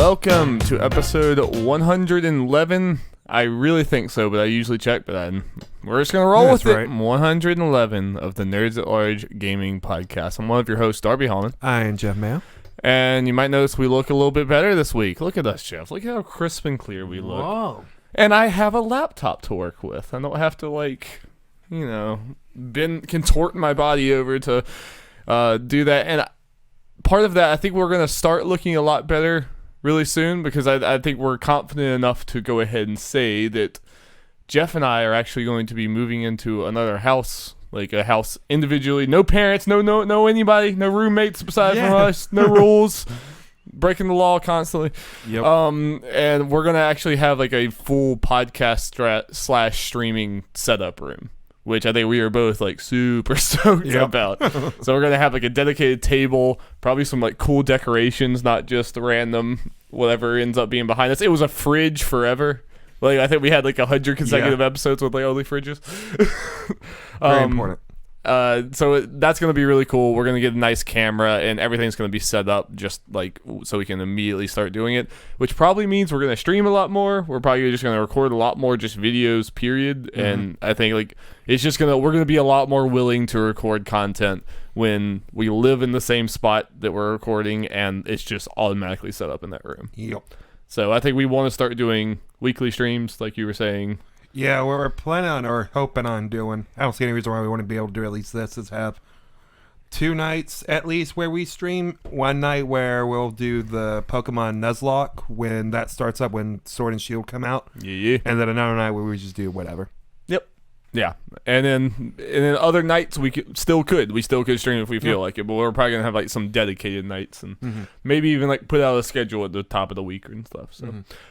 Welcome to episode 111. I really think so, but I usually check, but we're just going to roll with it. 111 of the Nerds at Large Gaming Podcast. I'm one of your hosts, Darby Holland. I am Jeff Mayo. And you might notice we look a little bit better this week. Look at us, Jeff. Look at how crisp and clear we look. Whoa. And I have a laptop to work with. I don't have to, contort my body over to do that. And part of that, I think we're going to start looking a lot better really soon, because I think we're confident enough to go ahead and say that Jeff and I are actually going to be moving into another house, like a house individually. No parents, no anybody, no roommates besides from us, no rules, breaking the law constantly. Yep. And we're gonna actually have like a full podcast / streaming setup room, which I think we are both like super stoked about. So we're gonna have like a dedicated table, probably some like cool decorations, not just the random whatever ends up being behind us. It was a fridge forever. Like, I think we had like 100 consecutive episodes with like only fridges. Very important. So that's going to be really cool. We're going to get a nice camera, and everything's going to be set up just like so we can immediately start doing it, which probably means we're going to stream a lot more. We're probably just going to record a lot more just videos, period. Mm-hmm. And I think like it's just we're going to be a lot more willing to record content when we live in the same spot that we're recording, and it's just automatically set up in that room. Yep. So I think we want to start doing weekly streams, like you were saying. Yeah, what we're planning on or hoping on doing, I don't see any reason why we wouldn't be able to do at least this, is have 2 nights at least where we stream. One night where we'll do the Pokemon Nuzlocke when that starts up, when Sword and Shield come out. Yeah. And then another night where we just do whatever. Yep. Yeah. And then other nights we still could stream if we feel like it, but we're probably going to have like some dedicated nights and maybe even like put out a schedule at the top of the week and stuff.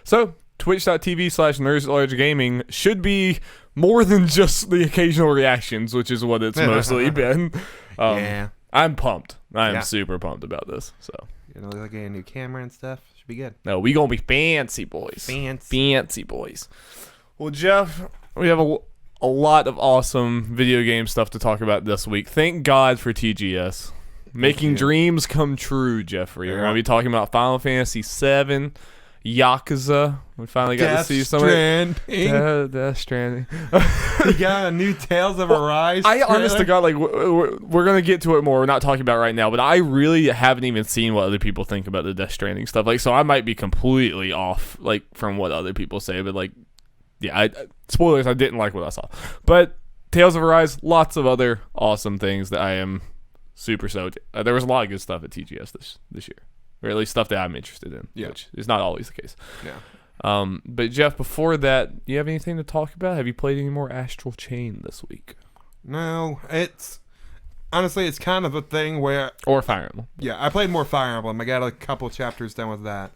So twitch.tv/nerdsatlargegaming should be more than just the occasional reactions, which is what it's mostly been. I'm pumped. I'm super pumped about this. So, like a new camera and stuff. Should be good. No, we gonna be fancy boys. Fancy boys. Well, Jeff, we have a lot of awesome video game stuff to talk about this week. Thank God for TGS. Making dreams come true, Jeffrey. We're going to be talking about Final Fantasy VII, Yakuza. We finally got to see some of it. Death Stranding. You got a new Tales of Arise. I honest to God, like, we're going to get to it more. We're not talking about it right now, but I really haven't even seen what other people think about the Death Stranding stuff. Like, so I might be completely off, like, from what other people say, but, like, yeah, spoilers, I didn't like what I saw. But Tales of Arise, lots of other awesome things that I am super stoked. There was a lot of good stuff at TGS this year. Or at least stuff that I'm interested in, which is not always the case. Yeah. But Jeff, before that, do you have anything to talk about? Have you played any more Astral Chain this week? No, honestly, it's kind of a thing where... Or Fire Emblem. Yeah, I played more Fire Emblem. I got a couple chapters done with that.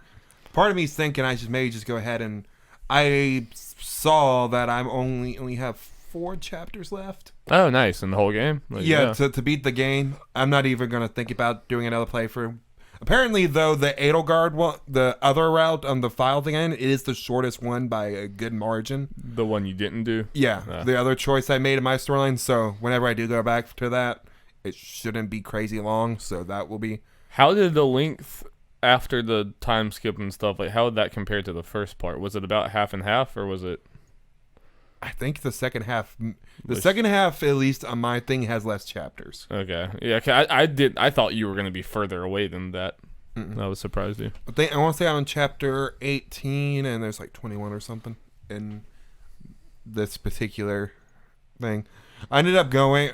Part of me is thinking I should maybe just go ahead and... I saw that I only have 4 chapters left. Oh, nice. In the whole game? To beat the game. I'm not even going to think about doing another playthrough. Apparently, though, the Edelgard one, the other route on the file thing, it is the shortest one by a good margin. The one you didn't do? Yeah, the other choice I made in my storyline. So whenever I do go back to that, it shouldn't be crazy long. So that will be... How did the length... After the time skip and stuff, like how did that compare to the first part? Was it about half and half, or was it? I think the second half. Second half, at least on my thing, has less chapters. Okay, yeah. I thought you were going to be further away than that. That was surprised you. I want to say I'm on chapter 18, and there's like 21 or something in this particular thing. I ended up going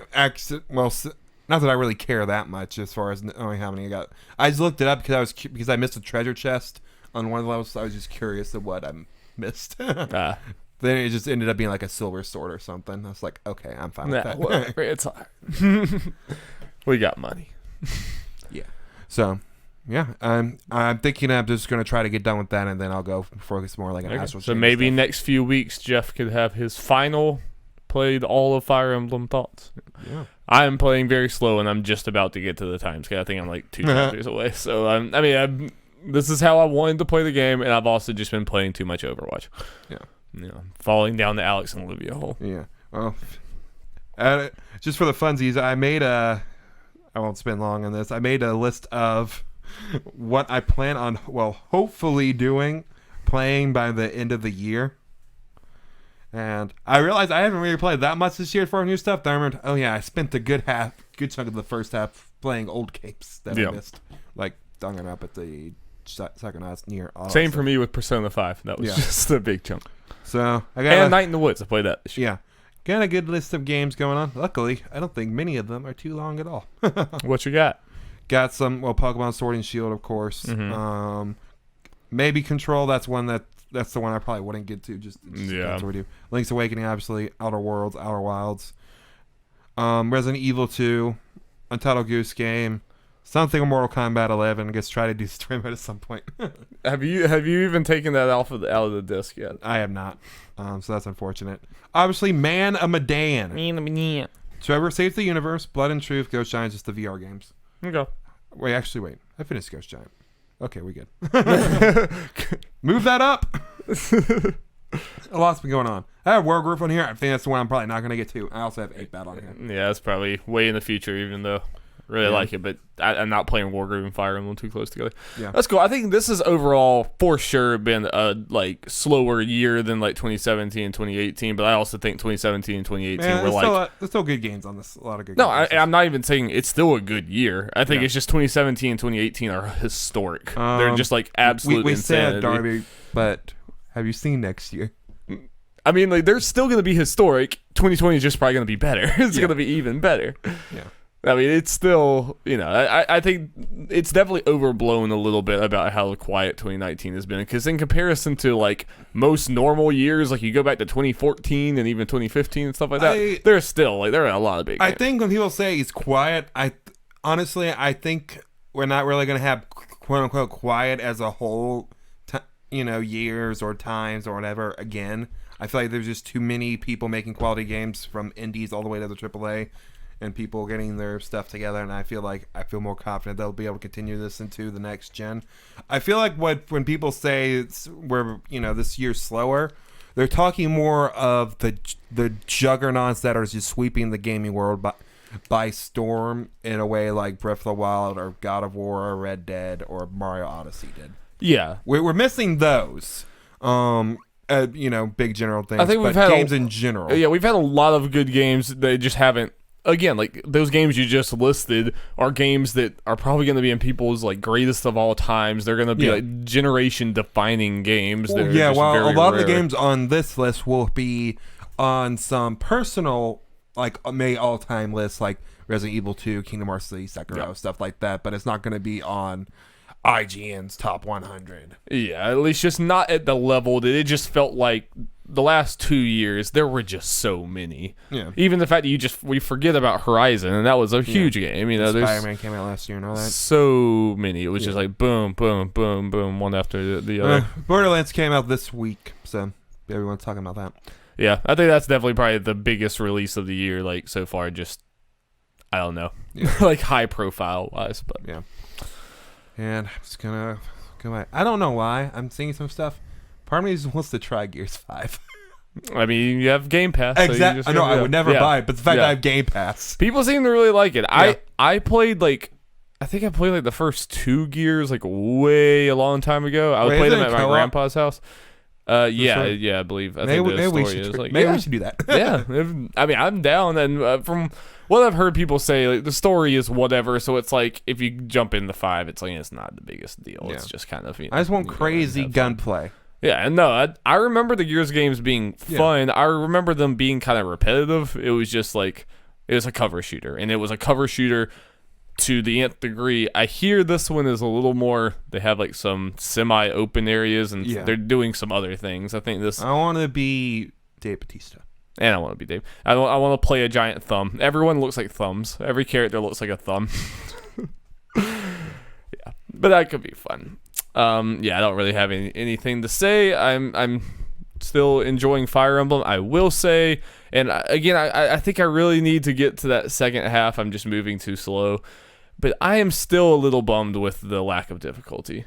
not that I really care that much as far as knowing how many I got. I just looked it up because I missed a treasure chest on one of the levels. So I was just curious of what I missed. Then it just ended up being like a silver sword or something. I was like, okay, I'm fine with that. Whatever, it's all right. We got money. Yeah. So, yeah, I'm thinking I'm just going to try to get done with that, and then I'll go focus more like an Astral Chain. So maybe next few weeks, Jeff could have his final played all of Fire Emblem thoughts. Yeah. I'm playing very slow, and I'm just about to get to the time scale. I think I'm like 2 chapters away. So this is how I wanted to play the game, and I've also just been playing too much Overwatch. Yeah. Falling down the Alex and Olivia hole. Yeah. Well, just for the funsies, I won't spend long on this. I made a list of what I plan on, hopefully playing by the end of the year. And I realized I haven't really played that much this year for new stuff. Then I remembered, I spent a good chunk of the first half playing old games that I missed. Like Dunking Up at the second last near. Same for me with Persona 5. That was just a big chunk. So I got Night in the Woods. I played that this year. Yeah. Got a good list of games going on. Luckily, I don't think many of them are too long at all. What you got? Got some, Pokemon Sword and Shield, of course. Mm-hmm. Maybe Control. That's the one I probably wouldn't get to. Just that's what we do. Link's Awakening, obviously. Outer Worlds, Outer Wilds. Resident Evil 2. Untitled Goose Game. Something in Mortal Kombat 11. I guess try to do stream it at some point. Have you even taken that out of the disc yet? I have not. So that's unfortunate. Obviously, Man of Medan. Trevor Saves the Universe. Blood and Truth. Ghost Giant. Just the VR games. Okay. Wait. I finished Ghost Giant. Okay, we good. Move that up. A lot's been going on. I have World Group on here. I think that's the one I'm probably not going to get to. I also have 8-Bat on here. Yeah, it's probably way in the future, even though I really like it. But I'm not playing War Group and Fire Emblem too close together. Yeah. That's cool. I think this has overall, for sure, been a slower year than 2017 and 2018. But I also think 2017 and 2018 were there's still good games on this. A lot of good No, games. I'm not even saying it's still a good year. I think it's just 2017 and 2018 are historic. They're just absolute we insanity. said Darby, but have you seen next year? I mean, they're still going to be historic. 2020 is just probably going to be better. It's going to be even better. Yeah. I mean, it's still, I think it's definitely overblown a little bit about how quiet 2019 has been. Because in comparison to, most normal years, you go back to 2014 and even 2015 and stuff like that, there are a lot of big games. I think when people say it's quiet, honestly, I think we're not really going to have, quote-unquote, quiet as a whole, years or times or whatever again. I feel like there's just too many people making quality games from indies all the way to the AAA and people getting their stuff together, and I feel more confident they'll be able to continue this into the next gen. I feel like when people say this year's slower, they're talking more of the juggernauts that are just sweeping the gaming world by storm in a way like Breath of the Wild or God of War or Red Dead or Mario Odyssey did. Yeah. We're missing those. Big general things. I think we've had games in general. Yeah, we've had a lot of good games. They just haven't. Again, those games you just listed are games that are probably going to be in people's greatest of all times. They're going to be generation-defining games. Well, a lot of the games on this list will be on some personal all-time lists like Resident Evil 2, Kingdom Hearts 3, Sakurai, stuff like that. But it's not going to be on IGN's top 100. Yeah, at least just not at the level that it just felt like the last 2 years there were just so many. Yeah. Even the fact that we forget about Horizon, and that was a huge game. Spider-Man came out last year and all that. So many. It was just boom, boom, boom, boom, one after the other. Borderlands came out this week, so everyone's talking about that. Yeah, I think that's definitely probably the biggest release of the year, so far. Just, I don't know, high profile wise, but yeah. And I'm just gonna go back. I don't know why I'm seeing some stuff. Part of me just wants to try Gears 5. I mean, you have Game Pass. Exactly. So I know I would never buy it, but the fact that I have Game Pass. People seem to really like it. I played I think I played the first 2 Gears way a long time ago. I would play them at my grandpa's house. I believe. I think the story is maybe we should do that. Yeah, I mean, I'm down. And from what I've heard people say, the story is whatever. So it's if you jump into 5, it's not the biggest deal. It's just kind of. I just want crazy gunplay. Yeah, and no, I remember the Gears games being fun. I remember them being kind of repetitive. It was just it was a cover shooter, and it was a cover shooter to the nth degree. I hear this one is a little more. They have some semi-open areas, and they're doing some other things. I think this. I want to be Dave Bautista. And I want to be Dave. I want to play a giant thumb. Everyone looks like thumbs. Every character looks like a thumb. Yeah, but that could be fun. I don't really have anything to say. I'm still enjoying Fire Emblem, I will say. And again, I think I really need to get to that second half. I'm just moving too slow. But I am still a little bummed with the lack of difficulty.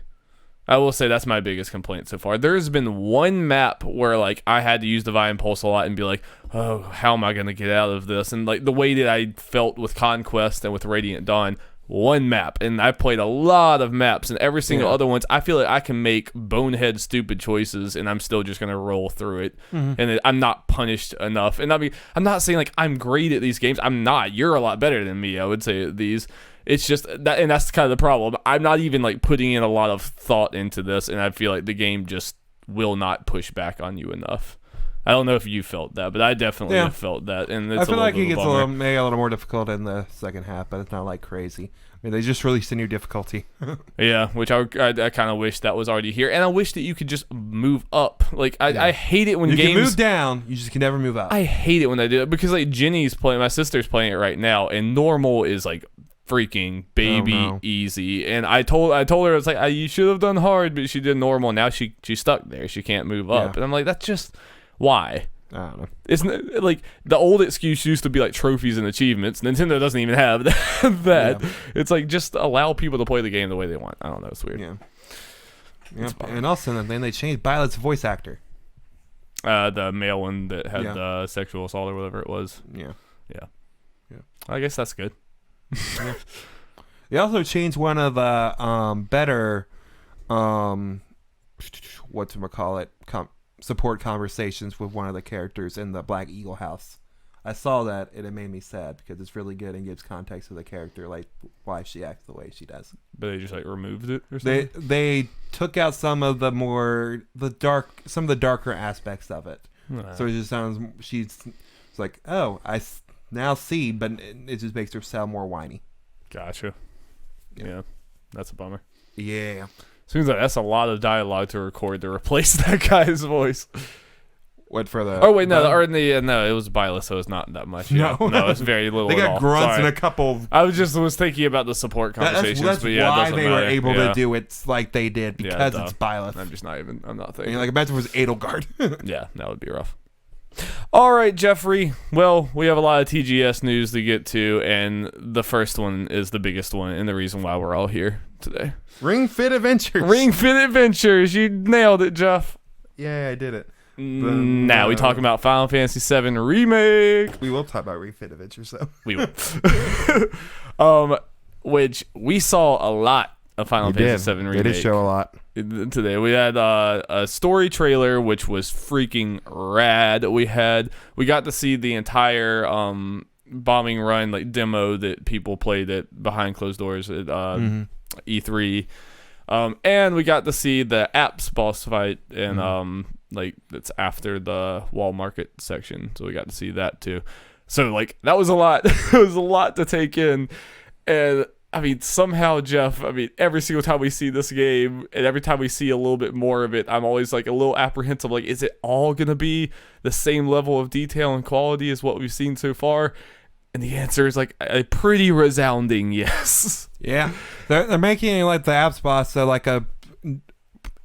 I will say that's my biggest complaint so far. There's been one map where I had to use Divine Pulse a lot and be oh, how am I going to get out of this? And the way that I felt with Conquest and with Radiant Dawn, one map, and I've played a lot of maps, and every single Yeah. other ones, I feel like I can make bonehead stupid choices, and I'm still just gonna roll through it, and I'm not punished enough. And I mean, I'm not saying like I'm great at these games. I'm not. You're a lot better than me, I would say, at these. It's just that, and that's kind of the problem. I'm not even like putting in a lot of thought into this, and I feel like the game just will not push back on you enough. I don't know if you felt that, but I definitely have felt that, and it's I feel like it it gets maybe a little more difficult in the second half, but it's not like crazy. I mean, they just released a new difficulty. Yeah, which I kind of wish that was already here, and I wish that you could just move up. Like I hate it when you games can move down, you just can never move up. I hate it when they do it because like Jenny's playing, my sister's playing it right now, and normal is like freaking baby easy, and I told her it's like you should have done hard, but she did normal. Now she's stuck there. She can't move up, and I'm like, that's just why. I don't know. Isn't like the old excuse used to be like trophies and achievements. Nintendo doesn't even have that. Yeah. It's like just allow people to play the game the way they want. I don't know. It's weird. Yeah. Yep. And also, then they changed Violet's voice actor. The male one that had the sexual assault or whatever it was. Yeah. I guess that's good. Yeah. They also changed one of the better whatchamacallit support conversations with one of the characters in the Black Eagle house. I saw that and it made me sad because it's really good and gives context to the character, like why she acts the way she does. But they just like removed it or something? They took out some of the darker aspects of it. So it just sounds it's like, oh, I now see, but it just makes her sound more whiny. Gotcha. Yeah. That's a bummer. Yeah. Seems like that's a lot of dialogue to record to replace that guy's voice. What for the? Oh wait, no, no, it was Byleth, so it's not that much. Yeah. No, it's very little. They got at all. grunts Sorry. and a couple. I was thinking about the support conversations, That's but yeah, why they were matter. able to do it like they did because it's Byleth. I'm not thinking. I mean, like imagine if it was Edelgard. Yeah, that would be rough. All right, Jeffrey. Well, we have a lot of TGS news to get to, and the first one is the biggest one, and the reason why we're all here today. Ring Fit Adventures. Ring Fit Adventures. You nailed it, Jeff. Yeah, I did it. Now we talking about Final Fantasy VII Remake. We will talk about Ring Fit Adventures, though. We will. Which we saw a lot of Final Fantasy VII Remake. They did show a lot. Today we had a story trailer which was freaking rad. We got to see the entire bombing run like demo that people played at behind closed doors at E3, and we got to see the apps boss fight and like it's after the wall market section, so we got to see that too. So like that was a lot. It was a lot to take in, and I mean, somehow, Jeff, every single time we see this game and every time we see a little bit more of it, I'm always like a little apprehensive. Like, is it all going to be the same level of detail and quality as what we've seen so far? And the answer is like a pretty resounding yes. Yeah. They're making like the apps boss so like a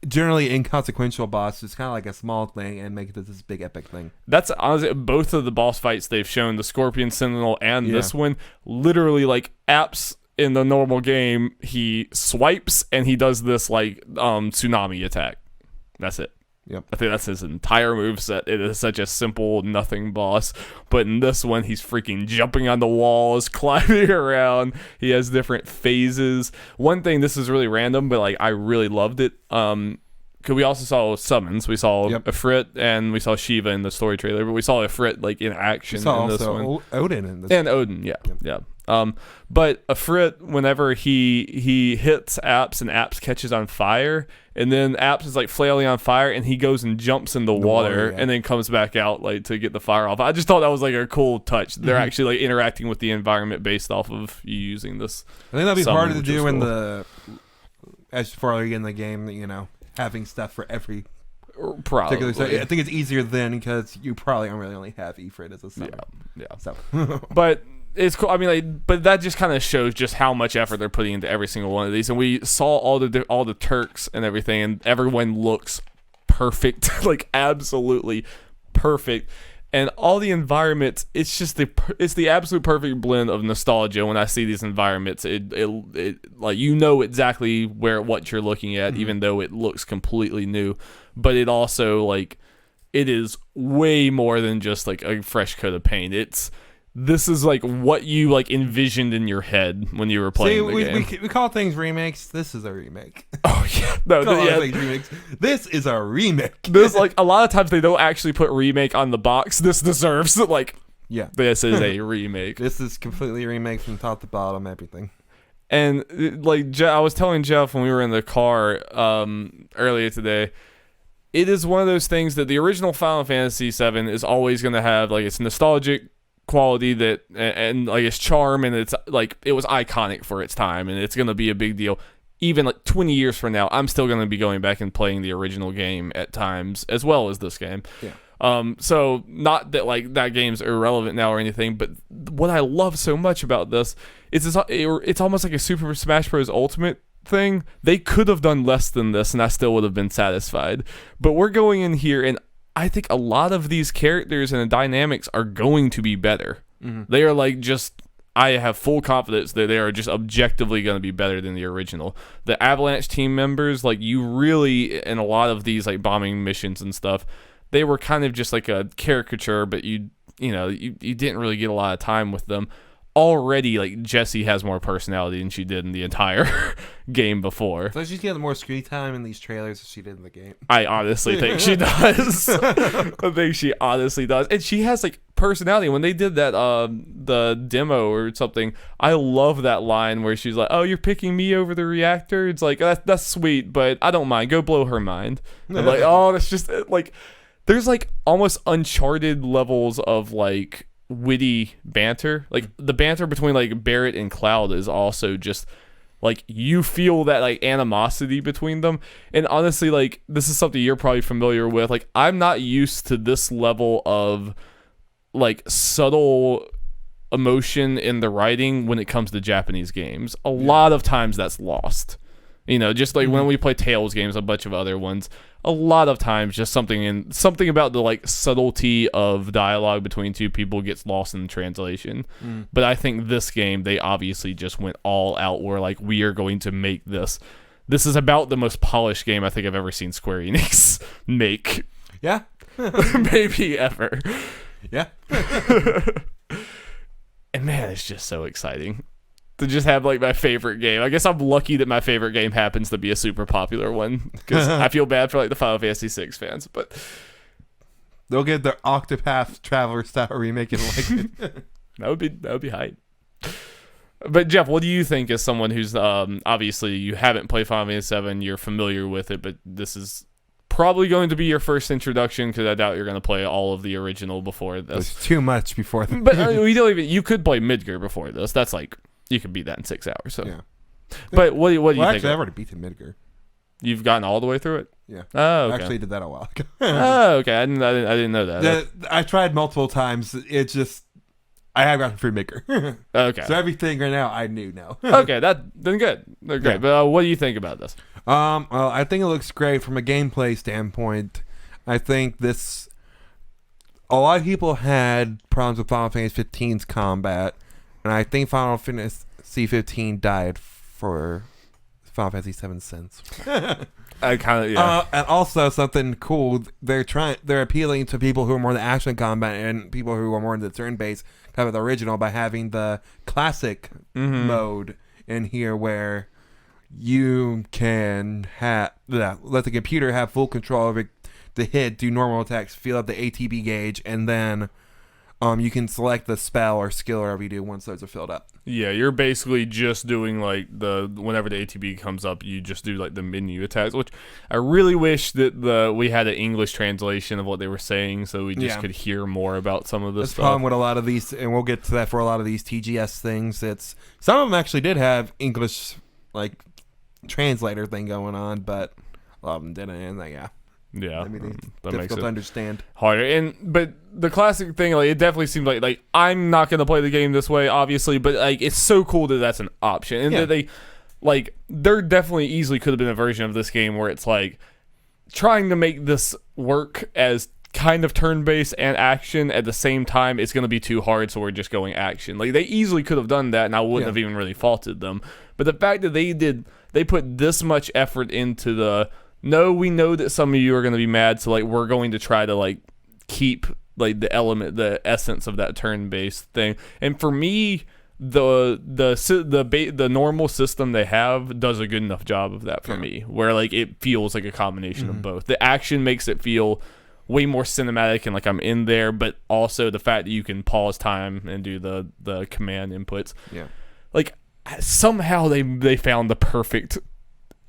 generally inconsequential boss. It's kind of like a small thing and make it this big epic thing. That's honestly both of the boss fights they've shown, the Scorpion Sentinel and this one, literally like apps. In the normal game, he swipes and he does this like tsunami attack. That's it. Yep. I think that's his entire moveset. It is such a simple nothing boss. But in this one, he's freaking jumping on the walls, climbing around. He has different phases. One thing, this is really random, but like I really loved it. Because we also saw summons. We saw Ifrit and we saw Shiva in the story trailer, but we saw Ifrit like in action in this one. Odin in this. And Odin, yeah. But Ifrit, whenever he hits Apps and Apps catches on fire, and then Apps is like flailing on fire, and he goes and jumps in the water, and then comes back out like to get the fire off. I just thought that was like a cool touch. They're actually like interacting with the environment based off of you using this. I think that'd be harder to do in the as far as in the game, you know, having stuff for every probably. So I think it's easier then because you probably really only have Ifrit as a summon. Yeah. So, but. It's cool. I mean, like, but that just kind of shows just how much effort they're putting into every single one of these. And we saw all the Turks and everything, and everyone looks perfect, like absolutely perfect. And all the environments, it's just it's the absolute perfect blend of nostalgia. When I see these environments, it like you know exactly what you're looking at, even though it looks completely new. But it also like it is way more than just like a fresh coat of paint. this is like what you like envisioned in your head when you were playing the game. We call things remakes. This is a remake. Oh yeah, no, Remakes. This is a remake. This like a lot of times they don't actually put remake on the box. This deserves like this is a remake. This is completely a remake from top to bottom, everything. And like I was telling Jeff when we were in the car earlier today, it is one of those things that the original Final Fantasy VII is always going to have like its nostalgic quality that and like its charm, and it's like it was iconic for its time, and it's going to be a big deal. Even like 20 years from now, I'm still going to be going back and playing the original game at times as well as this game. Yeah. So not that like that game's irrelevant now or anything, but what I love so much about this is it's almost like a Super Smash Bros. Ultimate thing. They could have done less than this and I still would have been satisfied. But we're going in here and I think a lot of these characters and the dynamics are going to be better. Mm-hmm. They are like just, I have full confidence that they are just objectively going to be better than the original. The Avalanche team members, like you really, in a lot of these like bombing missions and stuff, they were kind of just like a caricature, but you didn't really get a lot of time with them. Already, like Jessie has more personality than she did in the entire game before. So she's getting more screen time in these trailers than she did in the game. I honestly think she does. I think she honestly does, and she has like personality. When they did that, the demo or something, I love that line where she's like, "Oh, you're picking me over the reactor." It's like that's sweet, but I don't mind. Go blow her mind. I'm like, oh, that's just like, there's like almost Uncharted levels of like witty banter. Like the banter between like Barrett and Cloud is also just like you feel that like animosity between them. And honestly, like this is something you're probably familiar with. Like I'm not used to this level of like subtle emotion in the writing when it comes to Japanese games. A lot of times that's lost. You know, just like when we play Tales games, a bunch of other ones, a lot of times just something about the like subtlety of dialogue between two people gets lost in the translation. But I think this game, they obviously just went all out where like we are going to make this. This is about the most polished game I think I've ever seen Square Enix make. Yeah. Maybe ever. Yeah. And man, it's just so exciting to just have like my favorite game. I guess I'm lucky that my favorite game happens to be a super popular one because I feel bad for like the Final Fantasy VI fans, but they'll get their Octopath Traveler style remake and like it. that would be hype. But Jeff, what do you think as someone who's obviously you haven't played Final Fantasy VII, you're familiar with it, but this is probably going to be your first introduction because I doubt you're going to play all of the original before this. There's too much before that. But we don't even. You could play Midgar before this. That's like you could beat that in 6 hours. So, yeah. But what do you think? Actually, I've already beaten Midgar. You've gotten all the way through it. Yeah. Oh, okay. I actually did that a while ago. Oh, okay. I didn't know that. I tried multiple times. It's just I have gotten through Midgar. Okay. So everything right now I knew now. Okay, then good. They're great. Yeah. But what do you think about this? Well, I think it looks great from a gameplay standpoint. I think this. A lot of people had problems with Final Fantasy 15's combat, and I think Final Fantasy 15 died for Final Fantasy 7 since. I kind of yeah. And also something cool, they're appealing to people who are more in the action combat and people who are more in the turn-based kind of the original by having the classic mode in here where you can let the computer have full control over the hit, do normal attacks, fill up the ATB gauge, and then you can select the spell or skill or whatever you do once those are filled up. Yeah, you're basically just doing like whenever the ATB comes up, you just do like the menu attacks, which I really wish that we had an English translation of what they were saying so we just could hear more about some of this stuff. That's the problem with a lot of these, and we'll get to that for a lot of these TGS things. Some of them actually did have English like translator thing going on, but a lot of them didn't, and yeah, I mean, that difficult makes it to understand. Harder. But the classic thing, like it definitely seemed like I'm not gonna play the game this way, obviously, but like it's so cool that that's an option, and that they like there definitely easily could have been a version of this game where it's like trying to make this work as kind of turn-based and action at the same time. It's gonna be too hard, so we're just going action. Like they easily could have done that, and I wouldn't have even really faulted them. But the fact that they put this much effort into we know that some of you are going to be mad, so like we're going to try to like keep like the essence of that turn-based thing. And for me, the normal system they have does a good enough job of that for me, where like it feels like a combination of both. The action makes it feel way more cinematic and like I'm in there, but also the fact that you can pause time and do the command inputs. Yeah. Like somehow they found the perfect.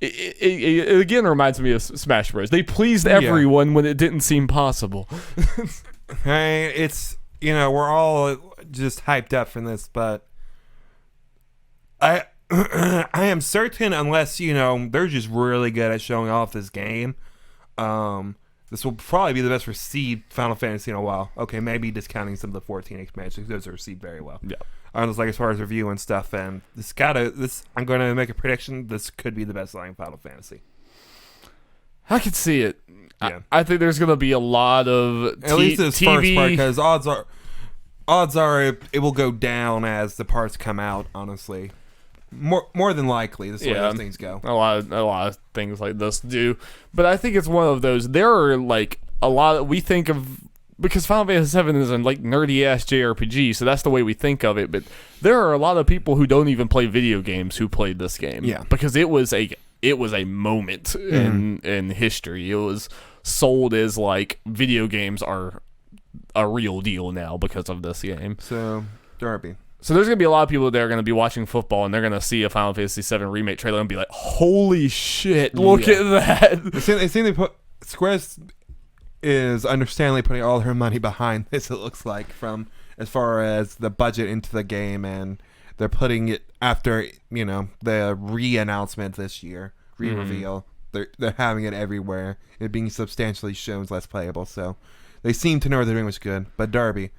It again reminds me of Smash Bros. They pleased everyone when it didn't seem possible. Hey, it's, we're all just hyped up for this, but I am certain, unless they're just really good at showing off this game, this will probably be the best received Final Fantasy in a while. Okay, maybe discounting some of the 14 expansions, those are received very well. Yeah. Just like as far as review and stuff, and I'm going to make a prediction. This could be the best selling Final Fantasy. I could see it. Yeah. I think there's going to be a lot of at least this TV. first part, because odds are it will go down as the parts come out. Honestly, more than likely, this is the way those things go. A lot of things like this do, but I think it's one of those. There are like a lot we think of. Because Final Fantasy VII is a like nerdy ass JRPG, so that's the way we think of it. But there are a lot of people who don't even play video games who played this game. Yeah. Because it was a moment in history. It was sold as like video games are a real deal now because of this game. So Darby. So there's gonna be a lot of people that are gonna be watching football and they're gonna see a Final Fantasy VII Remake trailer and be like, "Holy shit! Look at that!" They seem to put Square's is understandably putting all her money behind this, it looks like, from as far as the budget into the game, and they're putting it after the re-announcement this year, re-reveal. They're having it everywhere. It being substantially shown as less playable, so they seem to know what they're doing was good. But Darby,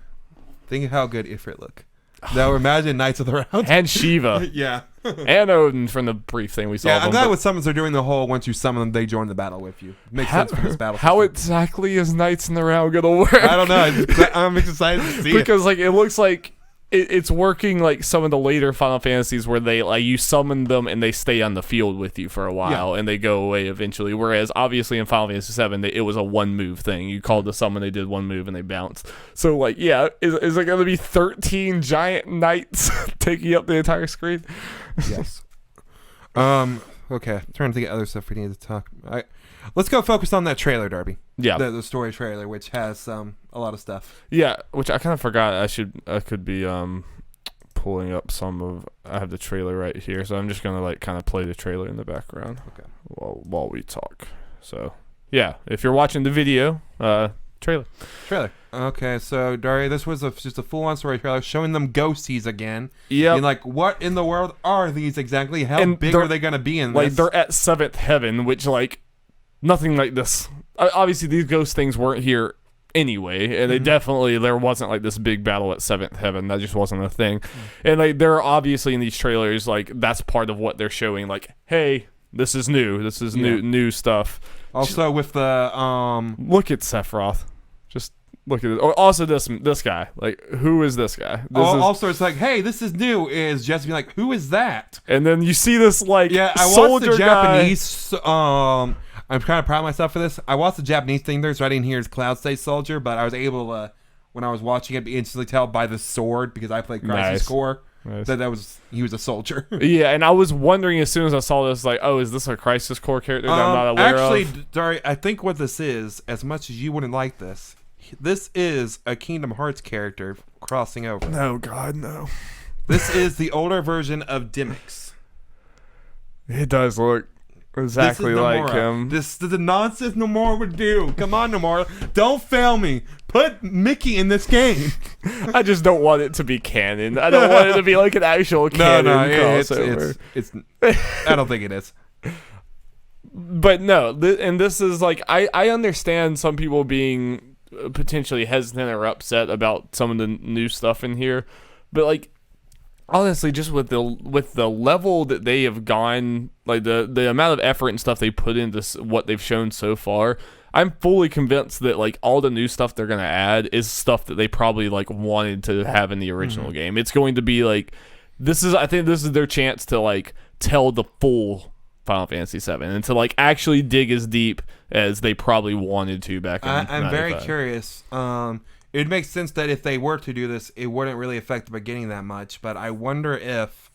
think of how good Ifrit look. Now imagine Knights of the Round and Shiva. Yeah. And Odin from the brief thing we saw. Yeah, I'm glad with summons they're doing the whole once you summon them, they join the battle with you. Makes sense for this battle. How exactly is Knights in the Round gonna work? I don't know. I'm excited to see because like it looks like it's working like some of the later Final Fantasies where they like you summon them and they stay on the field with you for a while and they go away eventually. Whereas obviously in Final Fantasy VII it was a one move thing. You called the summon, they did one move and they bounced. So like is it going to be 13 giant knights taking up the entire screen? Yes. Okay. I'm trying to think of other stuff we need to talk. Let's go focus on that trailer, Darby. Yeah. The story trailer, which has a lot of stuff. Yeah, which I kind of forgot. I could be pulling up I have the trailer right here, so I'm just gonna like kind of play the trailer in the background. Okay. While we talk. So yeah, if you're watching the video, trailer. Okay, so Darby, this was just a full-on story trailer showing them ghosties again. Yeah. And like, what in the world are these exactly? How big are they gonna be in this? Like they're at Seventh Heaven, which like. Nothing like this. Obviously, these ghost things weren't here anyway, and they there wasn't like this big battle at Seventh Heaven. That just wasn't a thing. And like, they're obviously in these trailers, like that's part of what they're showing. Like, hey, this is new. This is new stuff. Also, with the look at Sephiroth. Just look at it. Also, this guy. Like, who is this guy? Also, it's like, hey, this is new. Is Jesse like, who is that? And then you see this like I soldier watched the guy. Japanese. I'm kind of proud of myself for this. I watched the Japanese thing. There's right in here is Cloud State Soldier, but I was able to, when I was watching it, instantly tell by the sword because I played Crisis Core that he was a soldier. Yeah, and I was wondering as soon as I saw this, like, oh, is this a Crisis Core character that I'm not aware of? Actually, Dari, I think what this is, as much as you wouldn't like this is a Kingdom Hearts character crossing over. No, God, no. This is the older version of Dimix. It does look exactly like him. This is the nonsense Nomura would do. Come on, Nomura. Don't fail me. Put Mickey in this game. I just don't want it to be canon. I don't want it to be like an actual canon crossover. It's I don't think it is. But no, and this is like, I understand some people being potentially hesitant or upset about some of the new stuff in here, but like, honestly, just with the level that they have gone, like the amount of effort and stuff they put into what they've shown so far, I'm fully convinced that like all the new stuff they're gonna add is stuff that they probably like wanted to have in the original game. It's going to be like, I think this is their chance to like tell the full Final Fantasy VII and to like actually dig as deep as they probably wanted to back in. I'm very curious. it makes sense that if they were to do this, it wouldn't really affect the beginning that much. But I wonder if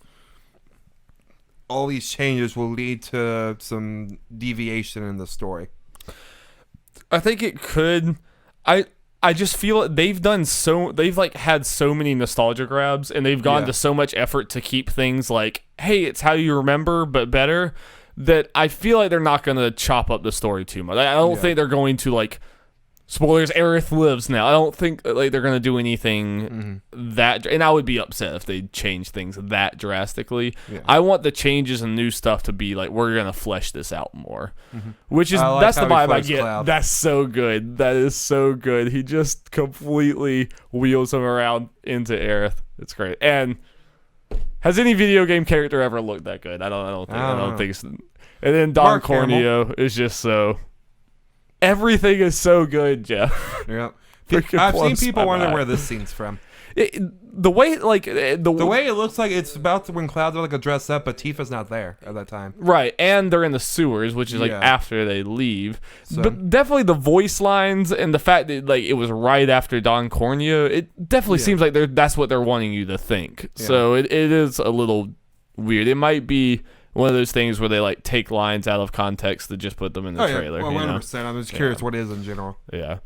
all these changes will lead to some deviation in the story. I think it could. I just feel they've like had so many nostalgia grabs, and they've gone to so much effort to keep things like, hey, it's how you remember but better, that I feel like they're not going to chop up the story too much. I don't think they're going to, like, spoilers, Aerith lives now. I don't think like they're going to do anything that, and I would be upset if they change things that drastically. I want the changes and new stuff to be like, we're going to flesh this out more, which is, that's the vibe I get. Cloud. That's so good. That is so good. He just completely wheels him around into Aerith. It's great. And has any video game character ever looked that good? I don't think so. And then Don Corneo is just so... Everything is so good, Jeff. Yeah, I've seen people wonder where this scene's from. The way it looks like it's about to when Cloud's like a dress up, but Tifa's not there at that time. Right, and they're in the sewers, which is like after they leave. So. But definitely the voice lines and the fact that like it was right after Don Corneo, it definitely seems like that's what they're wanting you to think. Yeah. So it is a little weird. It might be one of those things where they like take lines out of context to just put them in the trailer. Yeah. Well, 100%. I'm just curious what it is in general. Yeah.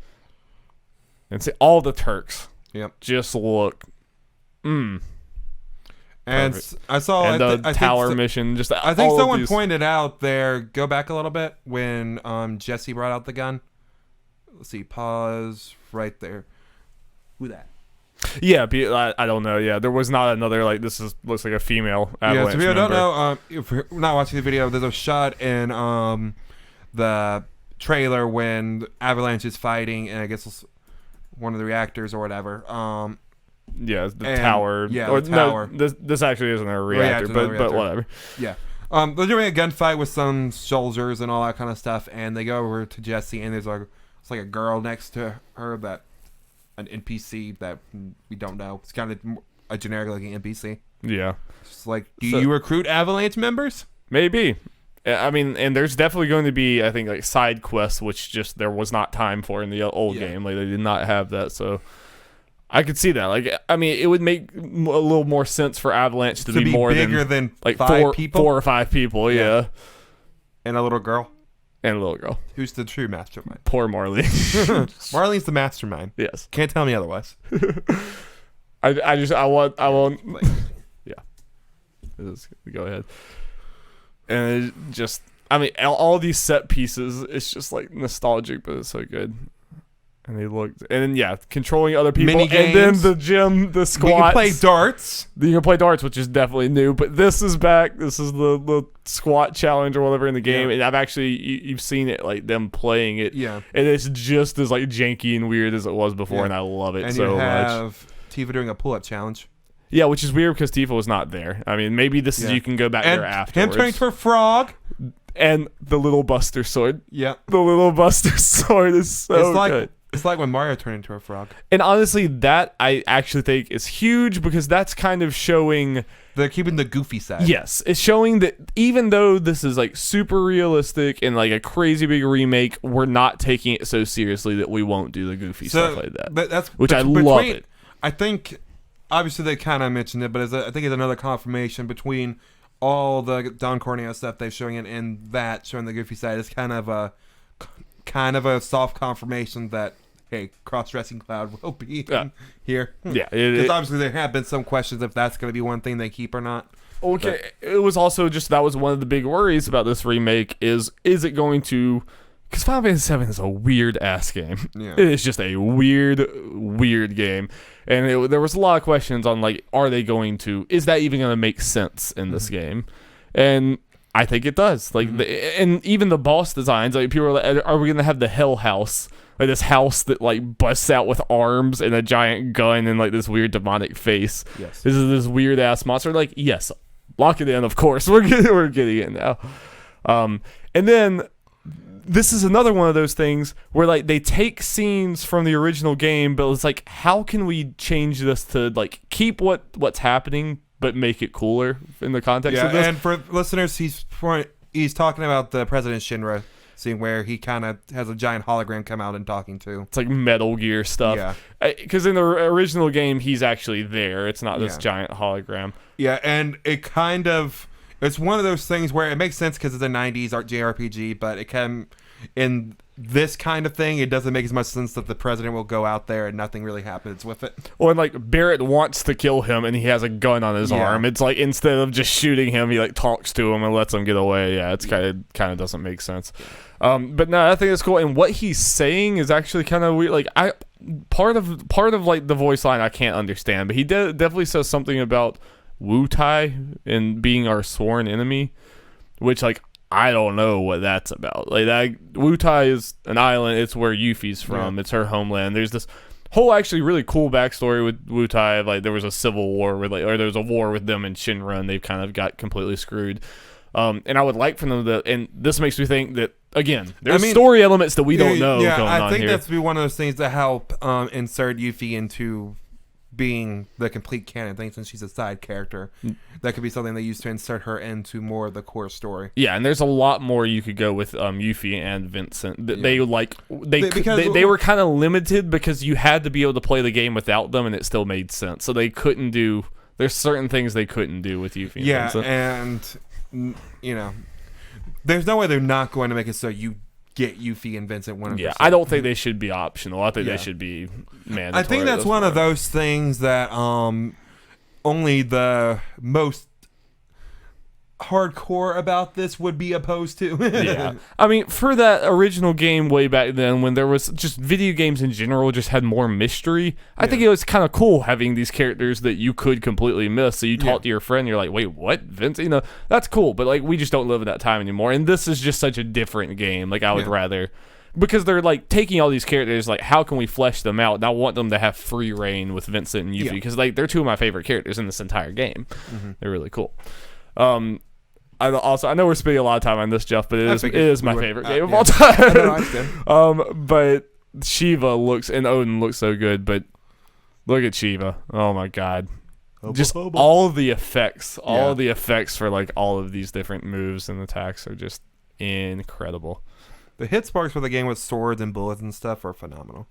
And see, all the Turks. Yep. Just look. And perfect. I saw and the tower mission. Just I think someone pointed out there. Go back a little bit when Jesse brought out the gun. Let's see. Pause right there. Who that? Yeah, I don't know. Yeah, there was not another like this looks like a female Avalanche. Yeah, so if you don't know, if you're not watching the video, there's a shot in the trailer when Avalanche is fighting, and I guess it's one of the reactors or whatever. The tower. Yeah, the tower. No, this actually isn't a reactor, but whatever. Yeah. They're doing a gunfight with some soldiers and all that kind of stuff, and they go over to Jesse, and it's like a girl next to her that. An NPC that we don't know. It's kind of a generic looking NPC. Yeah. It's like, do you recruit Avalanche members? Maybe. I mean, and there's definitely going to be, I think, like side quests, which just there was not time for in the old game. Like they did not have that, so I could see that. Like, I mean, it would make a little more sense for Avalanche to be more bigger than like four or five people. Yeah. And a little girl. And a little girl. Who's the true mastermind? Poor Marlene. Marlene's the mastermind. Yes. Can't tell me otherwise. I want. Yeah. Go ahead. And it just, I mean, all these set pieces, it's just like nostalgic, but it's so good. And they looked, and then controlling other people, mini games. And then the gym, the squats. You can play darts. You can play darts, which is definitely new. But this is back. This is the squat challenge or whatever in the game, and I've actually you've seen it, like them playing it. Yeah, and it's just as like janky and weird as it was before, and I love it so much. And you have Tifa doing a pull-up challenge. Yeah, which is weird because Tifa was not there. I mean, maybe this is you can go back there afterwards. Him turning to a frog. And the little Buster Sword. Yeah. The little Buster Sword is so good. It's like when Mario turned into a frog. And honestly, that I actually think is huge because that's kind of showing... They're keeping the goofy side. Yes. It's showing that even though this is like super realistic and like a crazy big remake, we're not taking it so seriously that we won't do the goofy stuff like that. I love it. I think, obviously they kind of mentioned it, but I think it's another confirmation between all the Don Corneo stuff they're showing it and that showing the goofy side is kind of a soft confirmation that cross-dressing Cloud will be here. Yeah, because obviously there have been some questions if that's going to be one thing they keep or not. Okay, it was also just that was one of the big worries about this remake is it going to? Because Final Fantasy VII is a weird ass game. Yeah. It is just a weird game, and there was a lot of questions on like, are they going to? Is that even going to make sense in this game? And I think it does. Like, and even the boss designs, like people are like, are we going to have the Hell House? Like this house that like busts out with arms and a giant gun and like this weird demonic face. Yes. This is this weird ass monster. Like, yes, lock it in. Of course, we're getting it now. And then this is another one of those things where like they take scenes from the original game, but it's like, how can we change this to like keep what's happening but make it cooler in the context of this? And for listeners, he's talking about the President Shinra seeing where he kind of has a giant hologram come out and talking to. It's like Metal Gear stuff. Yeah. Because in the original game, he's actually there. It's not this giant hologram. Yeah, and it kind of... It's one of those things where it makes sense because it's a 90s JRPG, but it can... In this kind of thing, it doesn't make as much sense that the president will go out there and nothing really happens with it. Or like Barrett wants to kill him and he has a gun on his arm. It's like instead of just shooting him, he like talks to him and lets him get away. Yeah, it's kind of doesn't make sense. But no, I think it's cool. And what he's saying is actually kind of weird. Like part of like the voice line I can't understand, but he definitely says something about Wu Tai and being our sworn enemy, which like I don't know what that's about. Like that, Wu Tai is an island. It's where Yuffie's from. Yeah. It's her homeland. There's this whole actually really cool backstory with Wu Tai. Like there was a civil war with or there was a war with them in Shinra, and they kind of got completely screwed. And I would like for them to. And this makes me think that again, there's story elements that we don't know. Yeah, going I on think here. that's be one of those things that help insert Yuffie into being the complete canon thing, since she's a side character. That could be something they use to insert her into more of the core story. Yeah, and there's a lot more you could go with Yuffie and Vincent. They were kind of limited because you had to be able to play the game without them, and it still made sense. So they couldn't do. There's certain things they couldn't do with Yuffie. And Vincent. And there's no way they're not going to make it so you get Yuffie and Vincent 100%. Yeah, I don't think they should be optional. I think they should be mandatory. I think that's one of those things that only the most hardcore about this would be opposed to. Yeah. I mean, for that original game way back then, when there was just video games in general just had more mystery, I think it was kind of cool having these characters that you could completely miss. So you talk to your friend, you're like, wait, what? Vince? That's cool. But like, we just don't live in that time anymore. And this is just such a different game. Like, I would rather... Because they're like taking all these characters, like how can we flesh them out? And I want them to have free reign with Vincent and Yuffie because like they're two of my favorite characters in this entire game. They're really cool. I know we're spending a lot of time on this, Jeff, but it is my favorite game of all time. But Shiva looks and Odin looks so good, but look at Shiva. Oh my god. Just all the effects, the effects for like all of these different moves and attacks are just incredible. The hit sparks for the game with swords and bullets and stuff are phenomenal.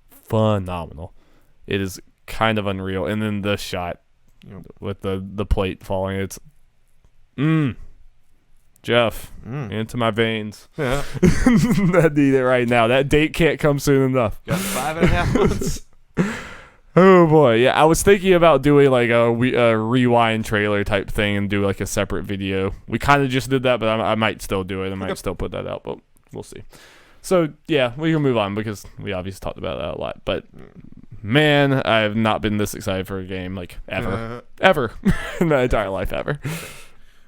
It is kind of unreal. And then the shot with the plate falling, it's Jeff, into my veins. Yeah. I need it right now. That date can't come soon enough. Got 5.5 months. Oh boy, yeah. I was thinking about doing like a rewind trailer type thing and do like a separate video. We kind of just did that, but I might still do it. I might still put that out, but we'll see. So yeah, we can move on because we obviously talked about that a lot. But man, I have not been this excited for a game like ever in my entire life ever.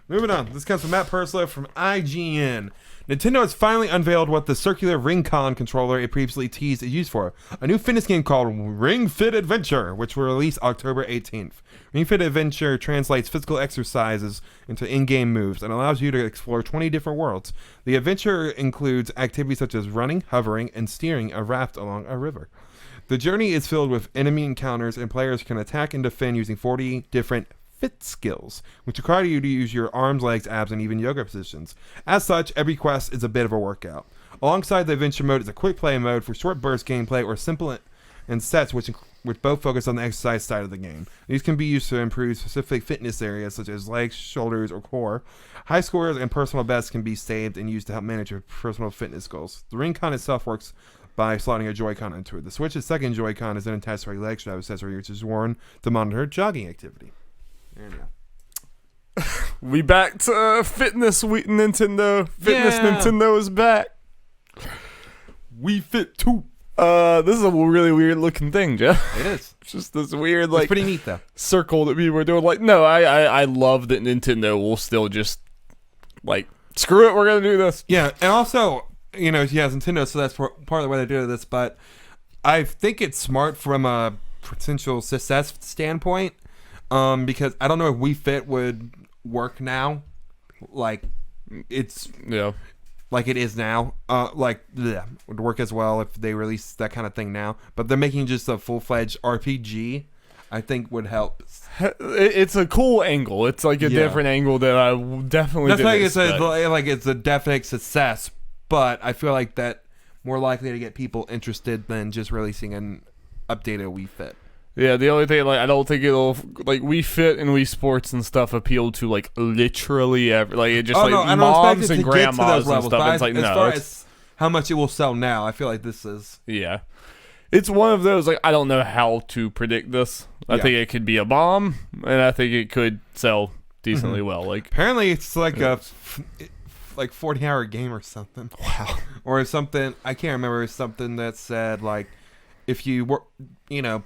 Moving on. This comes from Matt Purslow from IGN. Nintendo has finally unveiled what the circular Ring-Con controller it previously teased is used for. A new fitness game called Ring Fit Adventure, which will release October 18th. Ring Fit Adventure translates physical exercises into in-game moves and allows you to explore 20 different worlds. The adventure includes activities such as running, hovering, and steering a raft along a river. The journey is filled with enemy encounters, and players can attack and defend using 40 different fit skills, which require you to use your arms, legs, abs, and even yoga positions. As such, every quest is a bit of a workout. Alongside the adventure mode is a quick play mode for short burst gameplay or simple and sets which both focus on the exercise side of the game. These can be used to improve specific fitness areas such as legs, shoulders, or core. High scores and personal bests can be saved and used to help manage your personal fitness goals. The Ring-Con itself works by slotting a Joy-Con into it. The Switch's second Joy-Con is then attached to a leg strap accessory, which is worn to monitor jogging activity. We back to fitness. Nintendo Nintendo is back. We Fit 2. This is a really weird looking thing, Jeff. It is. It's just this weird like it's pretty neat though. Circle that people are doing. Like, no, I love that Nintendo will still just like screw it. We're gonna do this. Yeah, and also he has Nintendo, so that's part of the way they do this. But I think it's smart from a potential success standpoint. Because I don't know if Wii Fit would work now, like it's like it is now. Would work as well if they release that kind of thing now. But they're making just a full-fledged RPG. I think would help. It's a cool angle. It's like a different angle that I definitely. That's like it's a definite success. but I feel like that more likely to get people interested than just releasing an updated Wii Fit. Yeah, the only thing, like, I don't think it'll, like, Wii Fit and Wii Sports and stuff appeal to, like, literally like, just, moms and grandmas and stuff. It's like, as far as how much it will sell now, I feel like this is... Yeah. It's one of those, like, I don't know how to predict this. I think it could be a bomb, and I think it could sell decently well. Like, apparently, it's like a 40-hour game or something. Wow. Or something, I can't remember, something that said, like, if you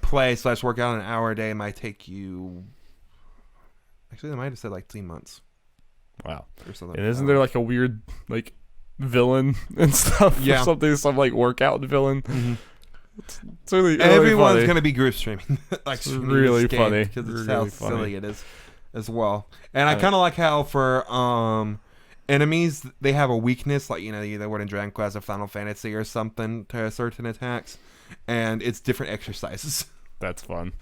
play/work out an hour a day, it might take you. Actually, they might have said like 3 months. Wow. Or something. And isn't there like a weird like villain and stuff? Yeah. Or something, some like workout villain. Mm-hmm. It's really, really everyone's funny. gonna be group streaming. Like it's really funny because it's really how funny. silly it is, as well. And I kind of like how for enemies they have a weakness, like they would in Dragon Quest or Final Fantasy or something to certain attacks. And it's different exercises. That's fun.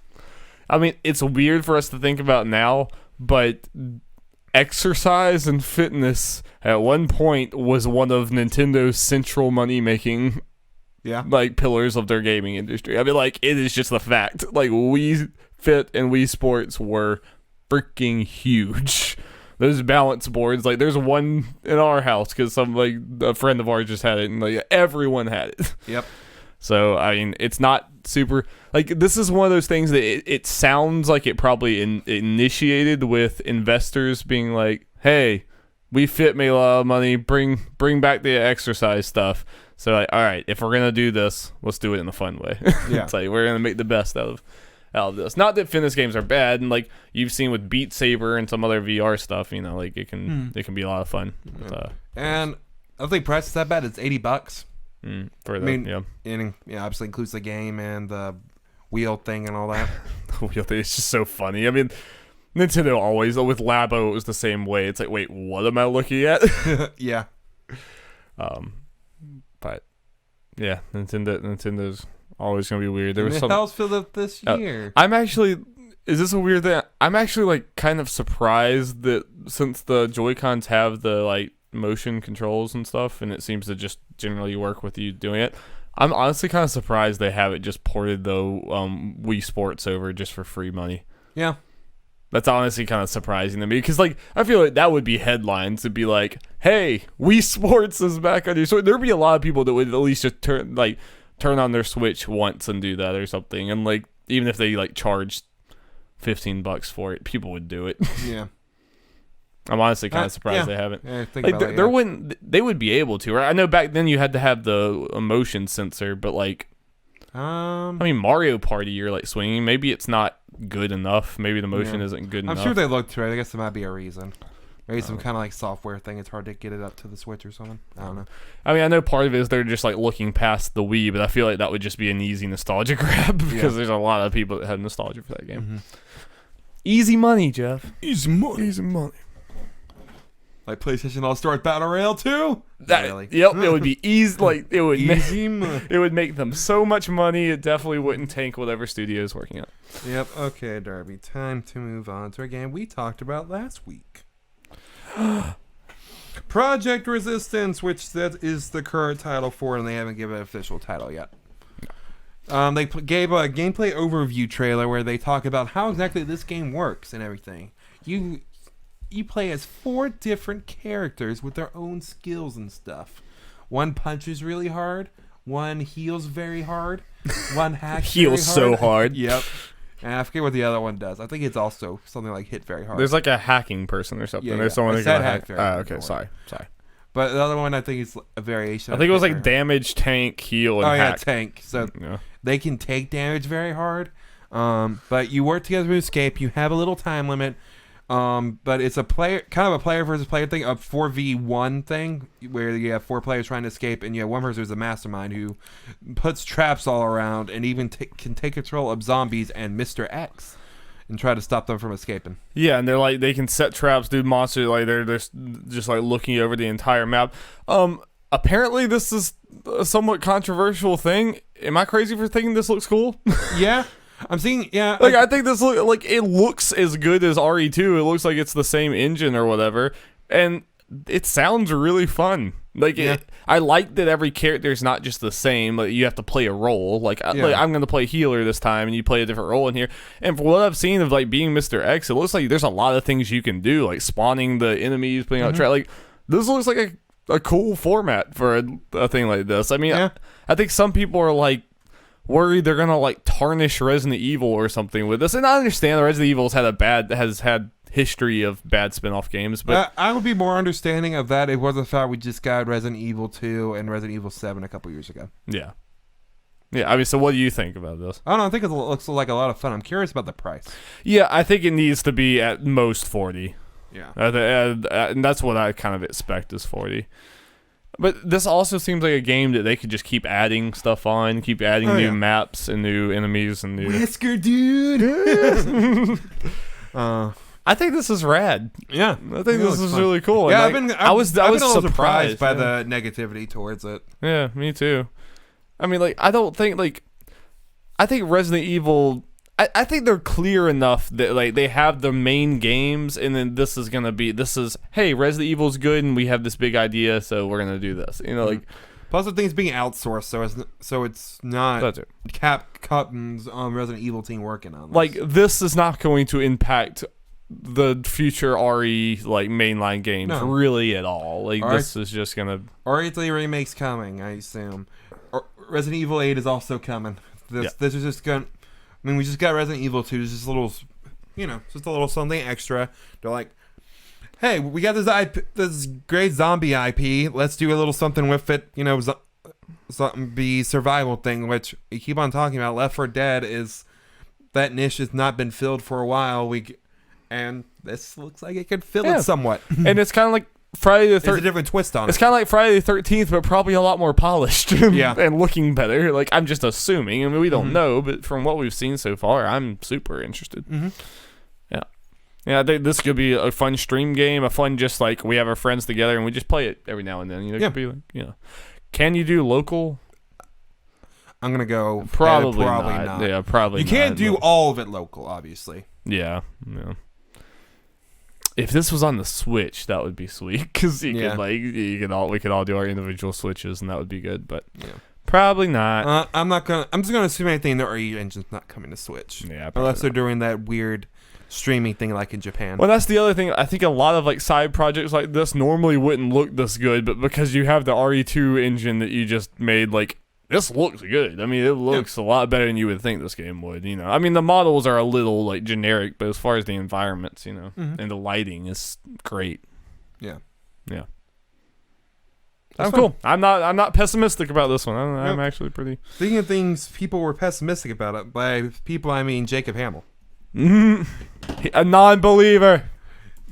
I mean, it's weird for us to think about now, but exercise and fitness at one point was one of Nintendo's central money-making like pillars of their gaming industry. I mean, like, it is just the fact. Like, Wii Fit and Wii Sports were freaking huge. Those balance boards, like, there's one in our house because a friend of ours just had it, and like everyone had it. Yep. So, I mean, it's not super... Like, this is one of those things that it sounds like it probably initiated with investors being like, hey, Wii Fit made a lot of money, bring back the exercise stuff. So, like, all right, if we're going to do this, let's do it in a fun way. Yeah. It's like, we're going to make the best out of this. Not that fitness games are bad, and, like, you've seen with Beat Saber and some other VR stuff, like, it can be a lot of fun. But, and I don't think price is that bad. It's $80. And obviously includes the game and the wheel thing and all that. The wheel thing is just so funny. I mean, Nintendo always, with Labo, it was the same way. It's like, wait, what am I looking at? Yeah. But yeah, Nintendo's always gonna be weird. There was the some hell's filled up this year. Is this a weird thing? I'm actually like kind of surprised that since the Joy-Cons have the like motion controls and stuff, and it seems to just generally work with you doing it. I'm honestly kind of surprised they haven't just ported the Wii Sports over just for free money. Yeah. That's honestly kind of surprising to me because, like, I feel like that would be headlines to be like, "Hey, Wii Sports is back on your Switch." There'd be a lot of people that would at least just turn on their Switch once and do that or something, and like even if they like charged $15 for it, people would do it. Yeah. I'm honestly kind of surprised they haven't. Yeah, they would be able to, right? I know back then you had to have the motion sensor, but like, I mean, Mario Party, you're like swinging. Maybe it's not good enough. Maybe the motion isn't good enough. I'm sure they looked through it. I guess there might be a reason. Maybe some kind of like software thing. It's hard to get it up to the Switch or something. I don't know. I mean, I know part of it is they're just like looking past the Wii, but I feel like that would just be an easy nostalgia grab because there's a lot of people that have nostalgia for that game. Mm-hmm. Easy money, Jeff. Easy money. Easy money. Like PlayStation All-Star Battle Royale 2? Really? Yep, it would be easy. Like it would money. It would make them so much money. It definitely wouldn't tank whatever studio is working on. Yep. Okay, Darby. Time to move on to a game we talked about last week. Project Resistance, which that is the current title for, and they haven't given an official title yet. They gave a gameplay overview trailer where they talk about how exactly this game works and everything. You play as 4 different characters with their own skills and stuff. One punches really hard. One heals very hard. One hacks heals so hard. Yep. And I forget what the other one does. I think it's also something like hit very hard. There's like a hacking person or something. Yeah, There's someone that can hack. very Oh, okay. hard. Sorry. But the other one I think is a variation. I think it was like damage, tank, heal, and hack. Tank. So they can take damage very hard. But you work together to escape. You have a little time limit. But it's a player versus player thing, a 4v1 thing where you have 4 players trying to escape, and you have one person who's a mastermind who puts traps all around and even can take control of zombies and Mr. X and try to stop them from escaping. Yeah, and they're like they can set traps, dude. Monsters like they're just like looking over the entire map. Apparently this is a somewhat controversial thing. Am I crazy for thinking this looks cool? Yeah. I'm seeing, like I think this it looks as good as RE2. It looks like it's the same engine or whatever, and it sounds really fun. Like, I like that every character is not just the same. Like, you have to play a role. Like I'm going to play healer this time, and you play a different role in here. And for what I've seen of, like, being Mr. X, it looks like there's a lot of things you can do, like spawning the enemies, putting out like, this looks like a cool format for a thing like this. I mean, I think some people are, like, worried they're going to, like, tarnish Resident Evil or something with this. And I understand Resident Evil's has had history of bad spin-off games, but I would be more understanding of that. It was the fact we just got Resident Evil 2 and Resident Evil 7 a couple years ago. Yeah. I mean, so what do you think about this? I don't know. I think it looks like a lot of fun. I'm curious about the price. Yeah, I think it needs to be at most 40. Yeah. And that's what I kind of expect is 40. But this also seems like a game that they could just keep adding stuff on, keep adding new maps and new enemies and new... Whisker dude! I think this is rad. Yeah, I think this is really cool. Yeah, and I was a little surprised by the negativity towards it. Yeah, me too. I mean, like, I think Resident Evil... I think they're clear enough that, like, they have the main games, and then this is, hey, Resident Evil's good, and we have this big idea, so we're going to do this. You know, like... Plus, the thing's being outsourced, so it's not Capcom's Resident Evil team working on this. Like, this is not going to impact the future RE, like, mainline games really at all. Like, this is just going to... RE3 Remake's coming, I assume. Resident Evil 8 is also coming. This is just going... I mean, we just got Resident Evil 2. It's just a little, just a little something extra. They're like, hey, we got this great zombie IP. Let's do a little something with it. Zombie survival thing, which we keep on talking about. Left 4 Dead that niche has not been filled for a while. And this looks like it could fill it somewhat. And it's kind of like Friday the 13th. There's a different twist on it. It's kind of like Friday the 13th, but probably a lot more polished and looking better. Like, I'm just assuming. I mean, we don't know, but from what we've seen so far, I'm super interested. Yeah, I think this could be a fun stream game, a fun just, like, we have our friends together and we just play it every now and then. It could be like, Can you do local? I'm going to go probably not. Yeah, probably not. You can't do all of it local, obviously. Yeah. If this was on the Switch, that would be sweet because we could all do our individual Switches and that would be good. But probably not. I'm just gonna assume anything in the RE engine's not coming to Switch. Yeah, unless they're doing that weird streaming thing like in Japan. Well, that's the other thing. I think a lot of, like, side projects like this normally wouldn't look this good, but because you have the RE2 engine that you just made, like, this looks good. I mean, it looks a lot better than you would think this game would, I mean, the models are a little, like, generic, but as far as the environments, and the lighting is great. Yeah. That's cool. I'm not pessimistic about this one. I'm actually pretty... Speaking of things people were pessimistic about it, by people I mean Jacob Hamill. A non-believer.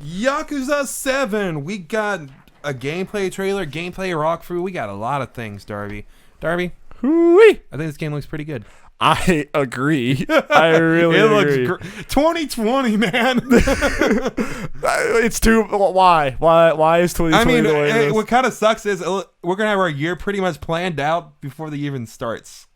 Yakuza 7. We got a gameplay trailer, gameplay walkthrough. We got a lot of things, Darby. Hoo-wee. I think this game looks pretty good. I agree. I really agree. Looks great. 2020, man. It's too... Why? Why is 2020 I mean, the way it is? What kind of sucks is we're going to have our year pretty much planned out before the year even starts.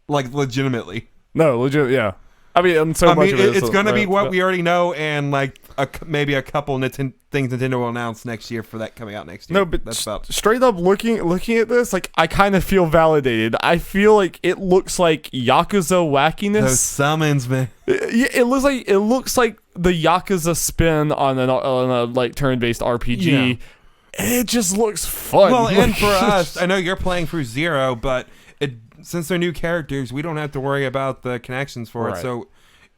Like, legitimately. No, legit, yeah. I mean, much of it's going to be what we already know, and like maybe a couple things Nintendo will announce next year for that coming out next year. No, but that's about straight up looking at this, like, I kind of feel validated. I feel like it looks like Yakuza wackiness. Those summons, man. It looks like the Yakuza spin on a like turn-based RPG. Yeah. It just looks fun. Well, and for us, I know you're playing through Zero, but since they're new characters, we don't have to worry about the connections for it. So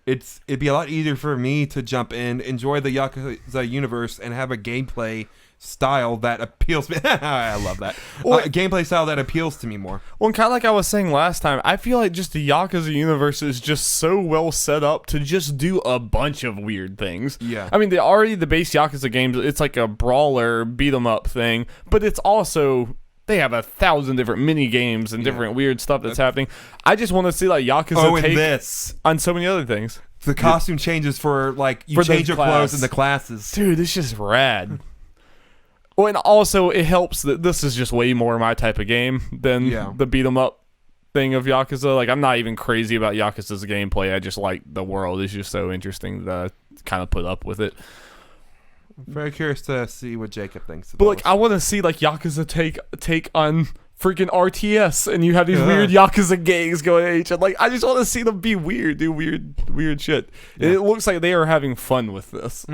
it'd be a lot easier for me to jump in, enjoy the Yakuza universe, and have a gameplay style that appeals to me. I love that. A gameplay style that appeals to me more. Well, and kind of like I was saying last time, I feel like just the Yakuza universe is just so well set up to just do a bunch of weird things. Yeah. I mean, the base Yakuza games, it's like a brawler beat 'em up thing, but it's also... They have 1,000 different mini games and different weird stuff that's happening. I just want to see, like, Yakuza take this on so many other things. The costume changes for, like, you change your clothes in the classes. Dude, it's just rad. Well, and also it helps that this is just way more my type of game than the beat 'em up thing of Yakuza. Like, I'm not even crazy about Yakuza's gameplay. I just like the world. It's just so interesting that I kind of put up with it. I'm very curious to see what Jacob thinks. But like, I want to see like Yakuza take on freaking RTS, and you have these weird Yakuza gangs going at each other. Like, I just want to see them be weird, do weird shit. Yeah. It looks like they are having fun with this.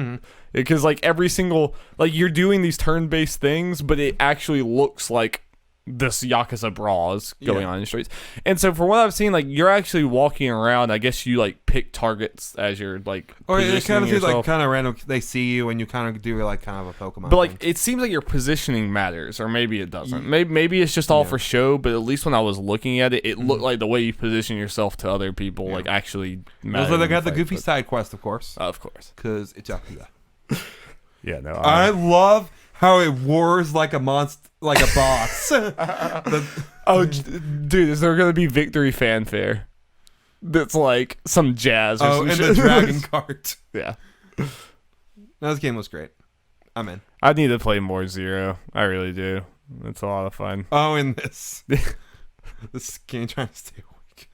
Because like every single, like, you're doing these turn-based things, but it actually looks like this Yakuza brawl is going on in the streets. And so from what I've seen, like, you're actually walking around. I guess you like pick targets as you're like it kind of feels like kind of random. They see you and you kind of do like kind of a Pokemon but like thing. It seems like your positioning matters, or maybe it doesn't. Maybe it's just all for show, but at least when I was looking at it, it looked like the way you position yourself to other people like actually matters. Also, they got the goofy side quest, of course, because it's Yakuza. Yeah, no, I love how it wars like a monster, like a boss. Dude, is there gonna be victory fanfare? That's like some jazz. Or some and shit. the dragon cart. Yeah. No, this game was great. I'm in. I need to play more Zero. I really do. It's a lot of fun. Oh, and this game trying to stay awake.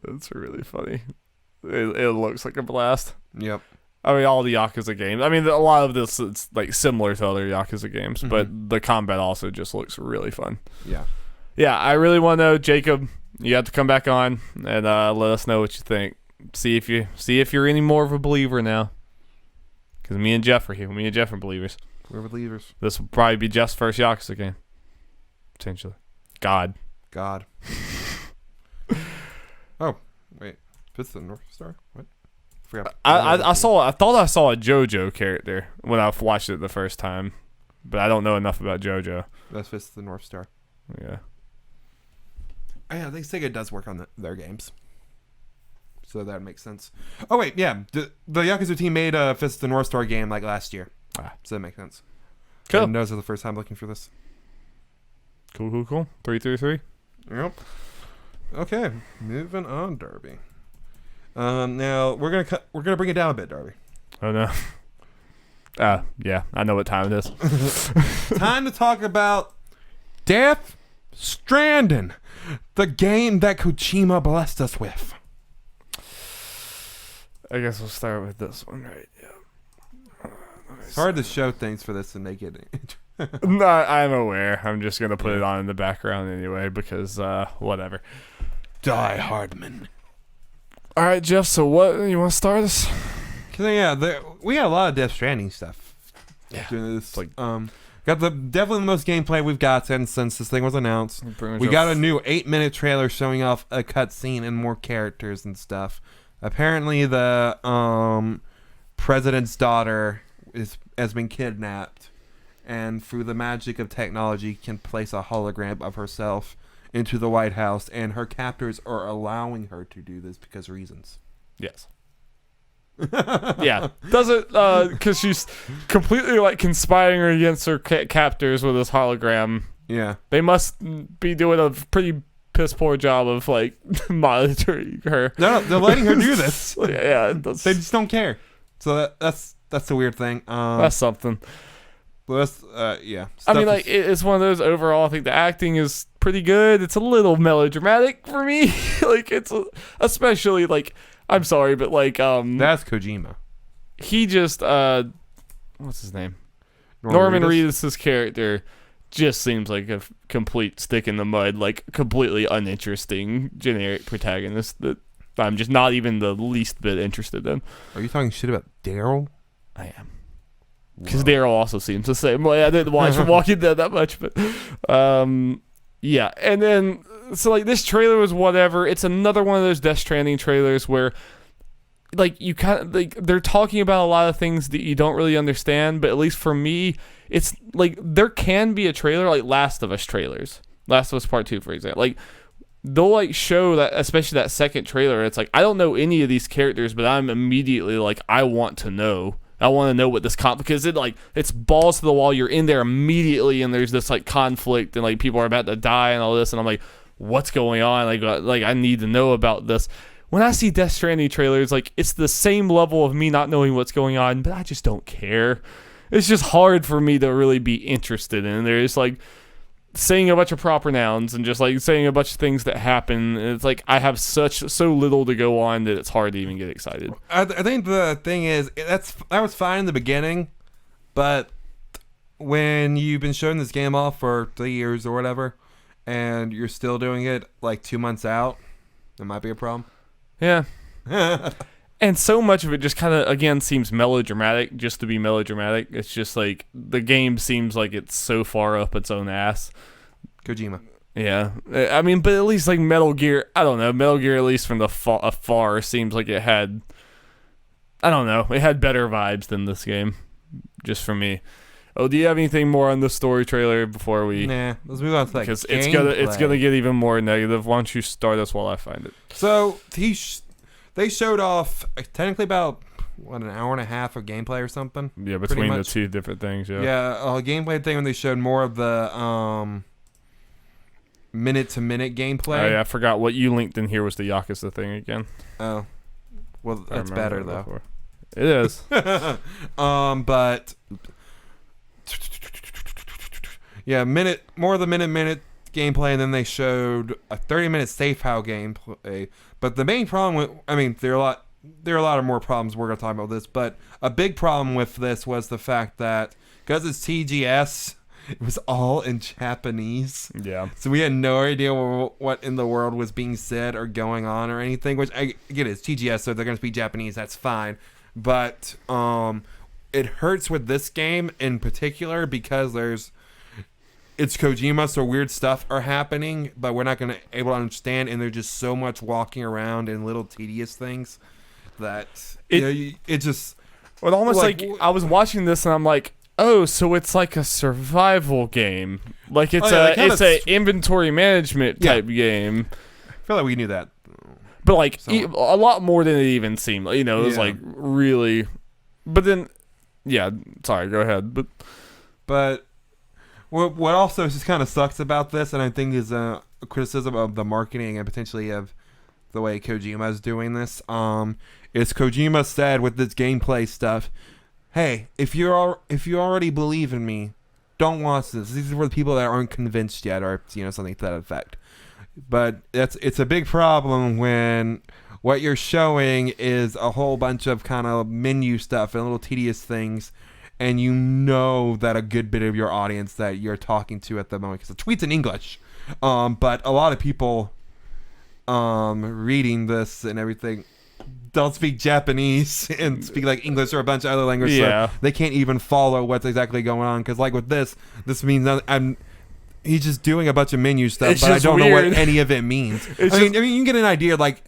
That's really funny. It looks like a blast. Yep. I mean, all the Yakuza games. I mean, a lot of this is like similar to other Yakuza games, but the combat also just looks really fun. Yeah. Yeah, I really want to know, Jacob. You have to come back on and let us know what you think. See if you're any more of a believer now. Because me and Jeff are here. Me and Jeff are believers. We're believers. This will probably be Jeff's first Yakuza game, potentially. God. Oh, wait. Is the North Star? What? I thought I saw a JoJo character when I watched it the first time, but I don't know enough about JoJo. That's Fist of the North Star. Yeah. Oh, yeah, I think Sega does work on their games, so that makes sense. Oh wait, yeah, the Yakuza team made a Fist of the North Star game like last year, so that makes sense. Cool. And those are the first time looking for this. Cool. 333. Yep. Okay, moving on, Darby. Now we're gonna bring it down a bit, Darby. Oh no. Yeah, I know what time it is. Time to talk about Death Stranding, the game that Kojima blessed us with. I guess we'll start with this one, right? Yeah. It's hard to show things for this and make it. No, I'm aware. I'm just gonna put it on in the background anyway because whatever. Die Hardman. All right, Jeff. So what you want to start us? Cause we had a lot of Death Stranding stuff. Yeah. This, like got definitely the most gameplay we've got since this thing was announced. We got a new 8-minute trailer showing off a cutscene and more characters and stuff. Apparently, the president's daughter has been kidnapped, and through the magic of technology, can place a hologram of herself into the White House, and her captors are allowing her to do this because reasons. Yes. Yeah. Does it because she's completely like conspiring against her captors with this hologram. Yeah. They must be doing a pretty piss poor job of like monitoring her. No, they're letting her do this. Yeah. They just don't care. So that's the weird thing. That's something. But yeah. I mean, like, it's one of those overall. I think the acting is pretty good. It's a little melodramatic for me. Like, especially like, I'm sorry, but like, that's Kojima. He just, what's his name? Norman Reedus' character just seems like a complete stick in the mud, like completely uninteresting generic protagonist that I'm just not even the least bit interested in. Are you talking shit about Daryl? I am. Because Daryl also seems the same way. I didn't watch Walking Dead that much, but yeah. And then so like this trailer was whatever. It's another one of those Death Stranding trailers where like you kind of like they're talking about a lot of things that you don't really understand, but at least for me, it's like there can be a trailer like Last of Us trailers. Last of Us Part 2, for example. Like they'll like show that, especially that second trailer, it's like I don't know any of these characters, but I'm immediately like I want to know. I want to know what this because it's balls to the wall. You're in there immediately, and there's this like conflict, and like people are about to die, and all this, and I'm like, what's going on? Like I need to know about this. When I see Death Stranding trailers, like it's the same level of me not knowing what's going on, but I just don't care. It's just hard for me to really be interested in. There's like saying a bunch of proper nouns and just like saying a bunch of things that happen. And it's like I have so little to go on that it's hard to even get excited. I think the thing is that was fine in the beginning, but when you've been showing this game off for 3 years or whatever, and you're still doing it like 2 months out, it might be a problem. Yeah. And so much of it just kind of, again, seems melodramatic just to be melodramatic. It's just like the game seems like it's so far up its own ass. Kojima. Yeah. I mean, but at least like Metal Gear, I don't know. Metal Gear, at least from the afar, seems like it had, I don't know, it had better vibes than this game, just for me. Oh, do you have anything more on the story trailer before we... Nah, let's move on to that. Because it's gonna get even more negative. Why don't you start us while I find it? So, they showed off technically about, an hour and a half of gameplay or something? Yeah, between the two different things, yeah. Yeah, a gameplay thing when they showed more of the minute-to-minute gameplay. Oh, yeah, I forgot what you linked in here was the Yakuza thing again. Oh. Well, that's better, though. Before. It is. But... Yeah, more of the minute gameplay, and then they showed a 30-minute safe house gameplay. But the main problem there are a lot of more problems. We're gonna talk about this, but a big problem with this was the fact that because it's TGS, it was all in Japanese. Yeah. So we had no idea what in the world was being said or going on or anything. Which I get, it's TGS, so they're gonna speak Japanese. That's fine, but it hurts with this game in particular because it's Kojima, so weird stuff are happening, but we're not going to able to understand, and there's just so much walking around and little tedious things that it just... Well, almost like I was watching this and I'm like, oh, so it's like a survival game. Like it's a inventory management type game. I feel like we knew that. But like a lot more than it even seemed. It was like really... But then... Yeah, sorry, go ahead. But what also just kind of sucks about this, and I think is a criticism of the marketing and potentially of the way Kojima is doing this, is Kojima said with this gameplay stuff, hey, if you already believe in me, don't watch this. These are for the people that aren't convinced yet, or something to that effect. But it's a big problem when what you're showing is a whole bunch of kind of menu stuff and little tedious things, and you know that a good bit of your audience that you're talking to at the moment, because the tweet's in English, but a lot of people reading this and everything don't speak Japanese and speak like English or a bunch of other languages, so they can't even follow what's exactly going on. Because like with this means he's just doing a bunch of menu stuff, but I don't know what any of it means. I mean, you can get an idea, like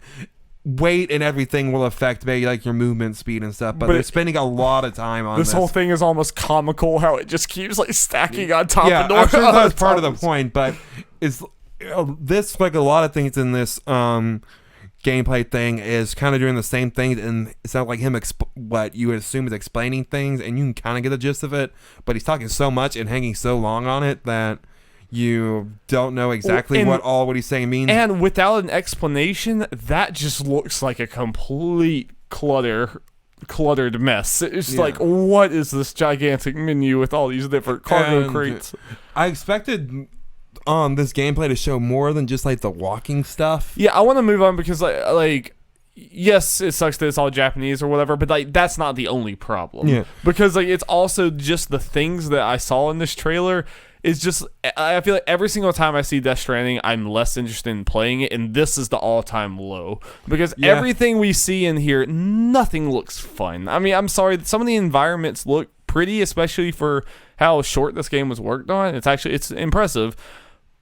weight and everything will affect maybe like your movement speed and stuff, but they're spending a lot of time on this. This whole thing is almost comical, how it just keeps like stacking on top of I'm sure that's part of the point, but it's this, like a lot of things in this gameplay thing, is kind of doing the same thing, and it's not like him what you would assume is explaining things, and you can kind of get the gist of it, but he's talking so much and hanging so long on it that you don't know exactly what he's saying means. And without an explanation, that just looks like a complete cluttered mess. It's like, what is this gigantic menu with all these different cargo crates? I expected this gameplay to show more than just like the walking stuff. Yeah, I want to move on because like yes, it sucks that it's all Japanese or whatever, but like that's not the only problem. Yeah. Because like it's also just the things that I saw in this trailer is just, I feel like every single time I see Death Stranding, I'm less interested in playing it, and this is the all-time low. Because everything we see in here, nothing looks fun. I mean, I'm sorry, some of the environments look pretty, especially for how short this game was worked on. It's impressive.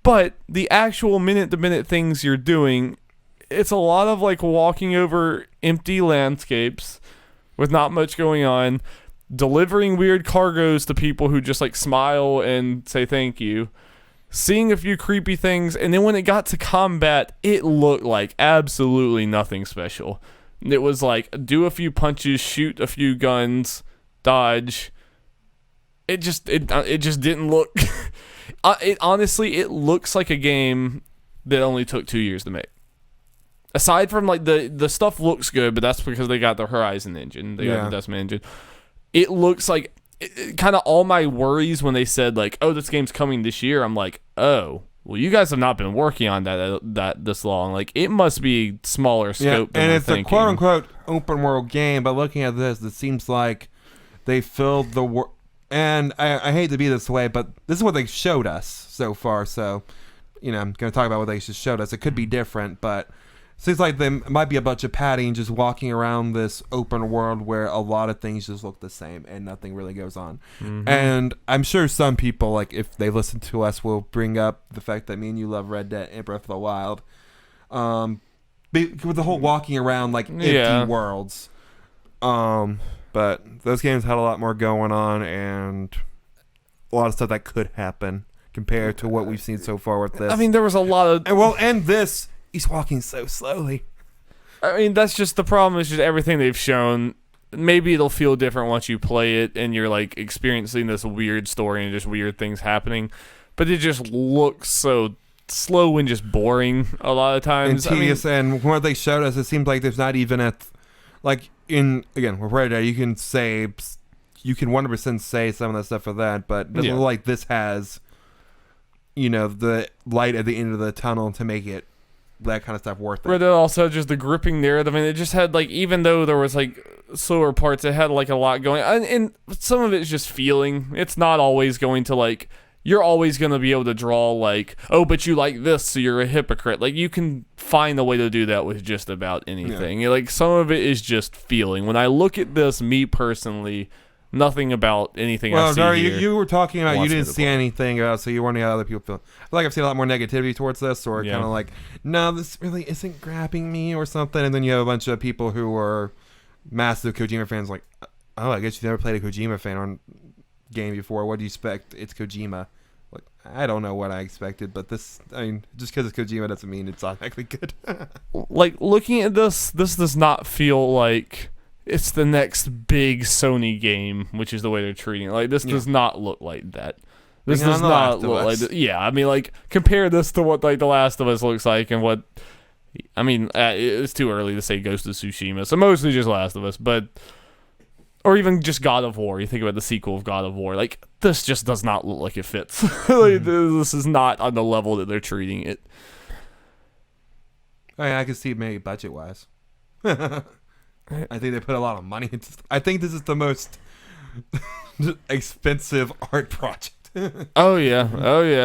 But the actual minute-to-minute things you're doing, it's a lot of like walking over empty landscapes with not much going on, delivering weird cargoes to people who just like smile and say thank you, seeing a few creepy things, and then when it got to combat, it looked like absolutely nothing special. It was like do a few punches, shoot a few guns, dodge. It just didn't look. It looks like a game that only took 2 years to make. Aside from like the stuff looks good, but that's because they got the Horizon engine, they got the Desmond engine. It looks like kind of all my worries when they said like, "Oh, this game's coming this year," I'm like, "Oh, well, you guys have not been working on that this long. Like, it must be smaller scope." And than it's we're a quote unquote open world game, but looking at this, it seems like they filled the world. And I hate to be this way, but this is what they showed us so far. So, I'm going to talk about what they just showed us. It could be different, but seems like there might be a bunch of padding just walking around this open world where a lot of things just look the same and nothing really goes on. Mm-hmm. And I'm sure some people, like if they listen to us, will bring up the fact that me and you love Red Dead and Breath of the Wild. With the whole walking around like empty worlds. But those games had a lot more going on and a lot of stuff that could happen compared to what we've seen so far with this. I mean, there was a lot of... And this... He's walking so slowly. I mean, that's just the problem. Is just everything they've shown. Maybe it'll feel different once you play it and you're like experiencing this weird story and just weird things happening. But it just looks so slow and just boring a lot of times. And tedious. And what they showed us, it seems like there's not even with Red Dead, you can 100% say some of that stuff for that, but it doesn't look like this has, the light at the end of the tunnel to make it that kind of stuff worth it. Red Dead also just the gripping narrative, and it just had like, even though there was like slower parts, it had like a lot going on, and some of it's just feeling. It's not always going to like, you're always going to be able to draw like, oh, but you like this, so you're a hypocrite. Like, you can find a way to do that with just about anything. Yeah. Like, some of it is just feeling. When I look at this, me personally, nothing about anything I see Dari, here. you were talking about you didn't see anything, so you're wondering how other people feel. I feel like I've seen a lot more negativity towards this, or kind of like, no, this really isn't grabbing me or something. And then you have a bunch of people who are massive Kojima fans like, oh, I guess you've never played a Kojima fan on game before. What do you expect? It's Kojima. Like, I don't know what I expected, but this, I mean, just because it's Kojima doesn't mean it's automatically good. Like, looking at this does not feel like it's the next big Sony game, which is the way they're treating it. Like, this does not look like that. This does not look like that. Yeah, I mean, like, compare this to what, like, The Last of Us looks like and what... I mean, it's too early to say Ghost of Tsushima, so mostly just Last of Us, but... Or even just God of War. You think about the sequel of God of War. Like, this just does not look like it fits. Like, this is not on the level that they're treating it. I can see maybe budget-wise. I think they put a lot of money into. I think this is the most expensive art project. Oh yeah.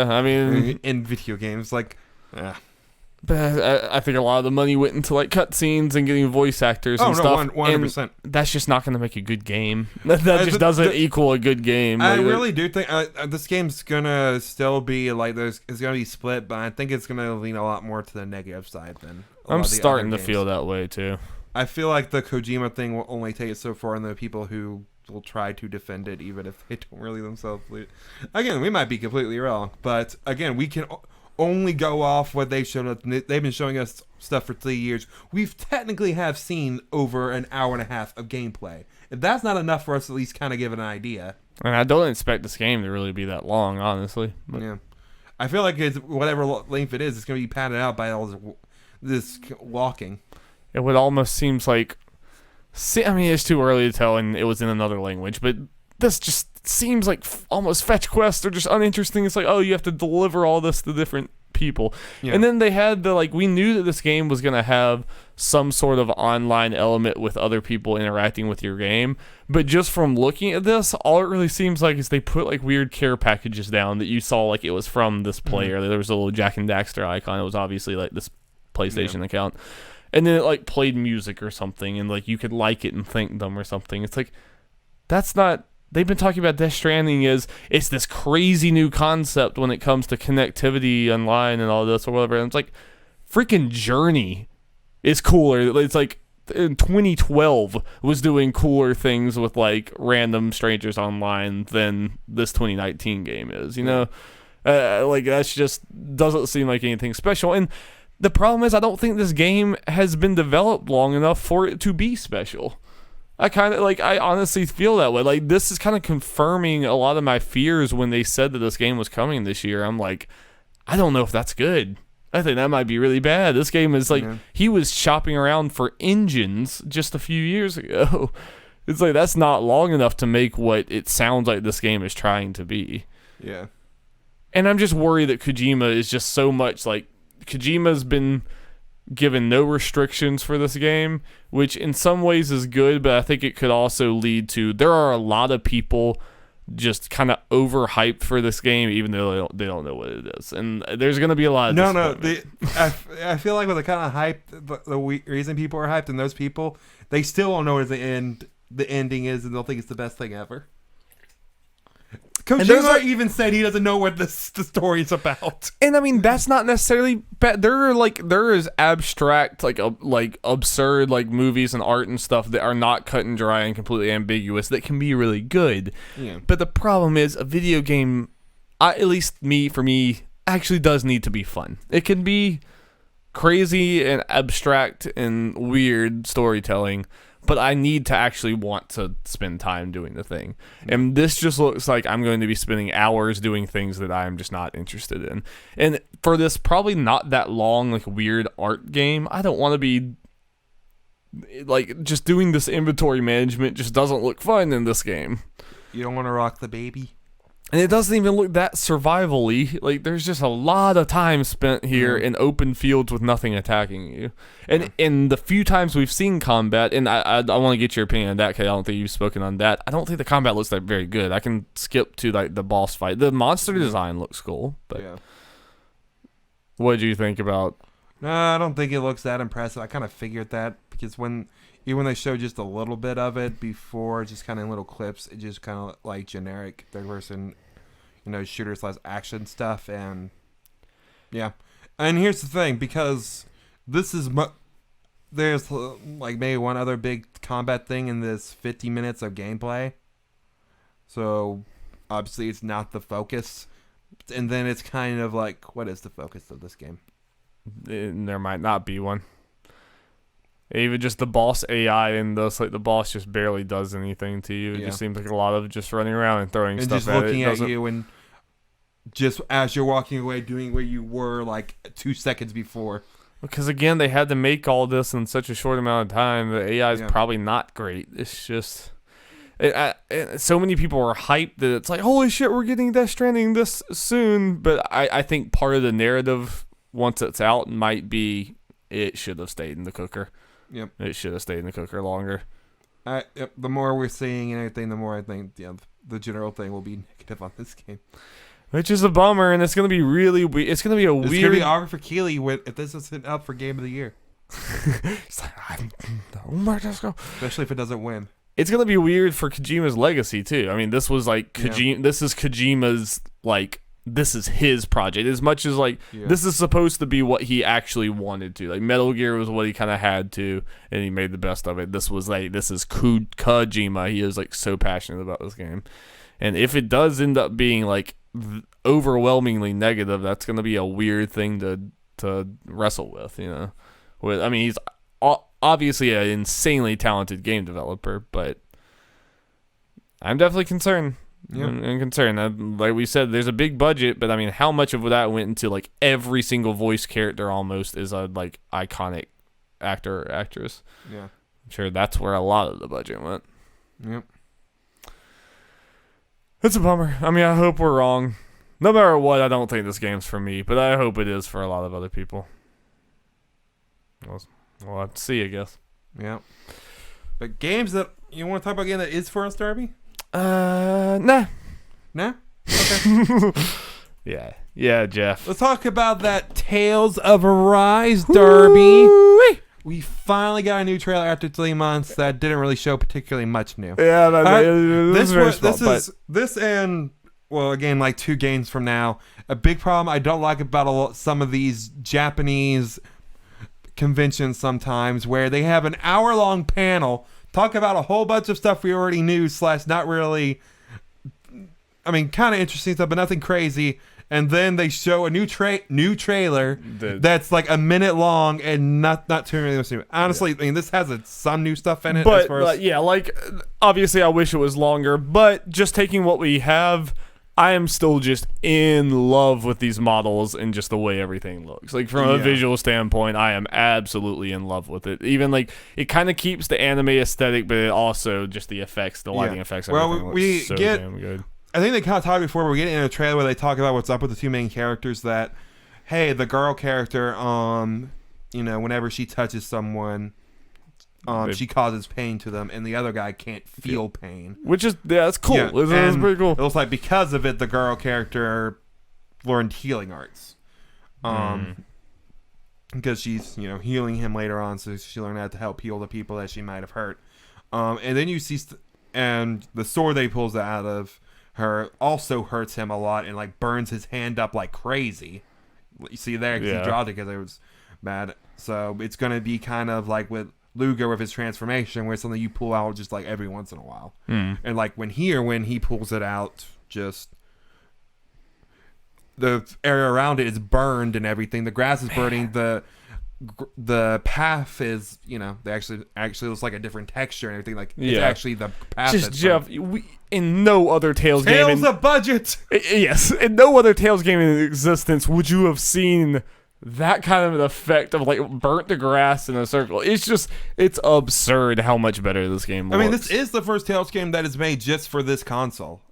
I mean, in video games, like, but I think a lot of the money went into like cutscenes and getting voice actors and stuff. 100%. That's just not going to make a good game. That just doesn't equal a good game. I really do think this game's gonna still be like it's gonna be split, but I think it's gonna lean a lot more to the negative side than. I'm starting to feel that way too. I feel like the Kojima thing will only take it so far, and the people who will try to defend it, even if they don't really themselves believe it. Again, we might be completely wrong, but again, we can only go off what they've shown us. They've been showing us stuff for 3 years. We've technically have seen over an hour and a half of gameplay. If that's not enough for us to at least kind of give an idea. And I don't expect this game to really be that long, honestly. But. Yeah. I feel like it's whatever length it is, it's going to be padded out by all this walking. It would almost seems like... I mean, it's too early to tell, and it was in another language, but this just seems like almost fetch quests are just uninteresting. It's like, oh, you have to deliver all this to different people. Yeah. And then they had we knew that this game was going to have some sort of online element with other people interacting with your game, but just from looking at this, all it really seems like is they put like weird care packages down that you saw like it was from this player. Mm-hmm. There was a little Jack and Daxter icon. It was obviously like this PlayStation account. And then it like played music or something, and like you could like it and thank them or something. It's like, that's not... They've been talking about Death Stranding as it's this crazy new concept when it comes to connectivity online and all this or whatever. And it's like, freaking Journey is cooler. It's like in 2012 was doing cooler things with like random strangers online than this 2019 game is, you know? Like, that's just doesn't seem like anything special. And the problem is, I don't think this game has been developed long enough for it to be special. I honestly feel that way. Like, this is kind of confirming a lot of my fears when they said that this game was coming this year. I'm like, I don't know if that's good. I think that might be really bad. This game is like, he was shopping around for engines just a few years ago. It's like that's not long enough to make what it sounds like this game is trying to be. Yeah. And I'm just worried that Kojima is just so much like Kojima's been given no restrictions for this game, which in some ways is good, but I think it could also lead to there are a lot of people just kind of overhyped for this game, even though they don't know what it is, and there's gonna be a lot of I feel like with the kind of hype, the reason people are hyped and those people, they still don't know what the ending is, and they'll think it's the best thing ever. Kojima even said he doesn't know what the story is about. And I mean, that's not necessarily bad. There is abstract, absurd, movies and art and stuff that are not cut and dry and completely ambiguous that can be really good. Yeah. But the problem is a video game, for me, actually does need to be fun. It can be crazy and abstract and weird storytelling, but I need to actually want to spend time doing the thing. And this just looks like I'm going to be spending hours doing things that I'm just not interested in. And for this probably not that long, weird art game, I don't want to be just doing this inventory management just doesn't look fun in this game. You don't want to rock the baby? And it doesn't even look that survival-y. There's just a lot of time spent here in open fields with nothing attacking you. And in the few times we've seen combat, and I want to get your opinion on that because I don't think you've spoken on that. I don't think the combat looks very good. I can skip to the boss fight. The monster design looks cool, but what did you think about? No, I don't think it looks that impressive. I kind of figured that because even when they showed just a little bit of it before, just kind of in little clips, it just kind of like generic third-person, shooter/action stuff, and yeah. And here's the thing, because this is there's maybe one other big combat thing in this 50 minutes of gameplay, so obviously it's not the focus, and then it's kind of what is the focus of this game? There might not be one. Even just the boss AI in this, the boss just barely does anything to you. It just seems like a lot of just running around and throwing stuff at it. And just looking at you and just as you're walking away doing where you were 2 seconds before. Because again, they had to make all this in such a short amount of time. The AI is probably not great. It's just... so many people are hyped that it's holy shit, we're getting Death Stranding this soon. But I think part of the narrative, once it's out, might be it should have stayed in the cooker. Yep. It should have stayed in the cooker longer. The more we're seeing and everything, the more I think the general thing will be negative on this game. Which is a bummer, and it's going to be really weird. It's going to be weird... It's going to be awkward for Keely if this isn't up for Game of the Year. It's especially if it doesn't win. It's going to be weird for Kojima's legacy, too. I mean, this was This is Kojima's, this is his project. As much as, this is supposed to be what he actually wanted to. Metal Gear was what he kind of had to, and he made the best of it. This was, this is Kojima. He is, so passionate about this game. And if it does end up being, overwhelmingly negative, that's going to be a weird thing to wrestle with, he's obviously an insanely talented game developer, but I'm definitely concerned. Yeah. I'm concerned. Like we said, there's a big budget, but how much of that went into every single voice character almost is a iconic actor or actress. Yeah, I'm sure that's where a lot of the budget went. Yep. It's a bummer. I hope we're wrong. No matter what, I don't think this game's for me, but I hope it is for a lot of other people. We'll have to see, I guess. Yeah. But games that you want to talk about, a game that is for us, Darby? Nah. Nah? Okay. Yeah, Jeff. Let's talk about that Tales of Arise, Darby. Woo-wee. We finally got a new trailer after 3 months that didn't really show particularly much new. Yeah, this and, well, again, 2 games from now. A big problem I don't like about some of these Japanese conventions sometimes, where they have an hour-long panel talk about a whole bunch of stuff we already knew / not really, kind of interesting stuff, but nothing crazy. And then they show a new trailer that's a minute long and not too really much new. Honestly, this has some new stuff in it. But, obviously I wish it was longer, but just taking what we have, I am still just in love with these models and just the way everything looks. Like from a visual standpoint, I am absolutely in love with it. Even like it kind of keeps the anime aesthetic, but it also just the effects, the lighting effects. Well, we so get. Damn good. I think they kind of talked before. But we get in a trailer where they talk about what's up with the two main characters. That hey, the girl character, whenever she touches someone. She causes pain to them, and the other guy can't feel pain. Which is, that's cool. Yeah, it's pretty cool. It looks like because of it, the girl character learned healing arts. Because she's, healing him later on, so she learned how to help heal the people that she might have hurt. And then you see, and the sword that he pulls out of her also hurts him a lot and, like, burns his hand up like crazy. You see there, because he dropped it because it was bad. So it's going to be kind of like with Luger with his transformation, where it's something you pull out just like every once in a while. And like when he pulls it out, just the area around it is burned and everything. The grass is burning. The path is, they actually looks like a different texture and everything. Like it's actually the path. Just Jeff, in no other Tales game, Tales a budget. Yes, in no other Tales game in existence would you have seen that kind of an effect of like burnt the grass in a circle. It's absurd how much better this game looks. I mean, this is the first Tales game that is made just for this console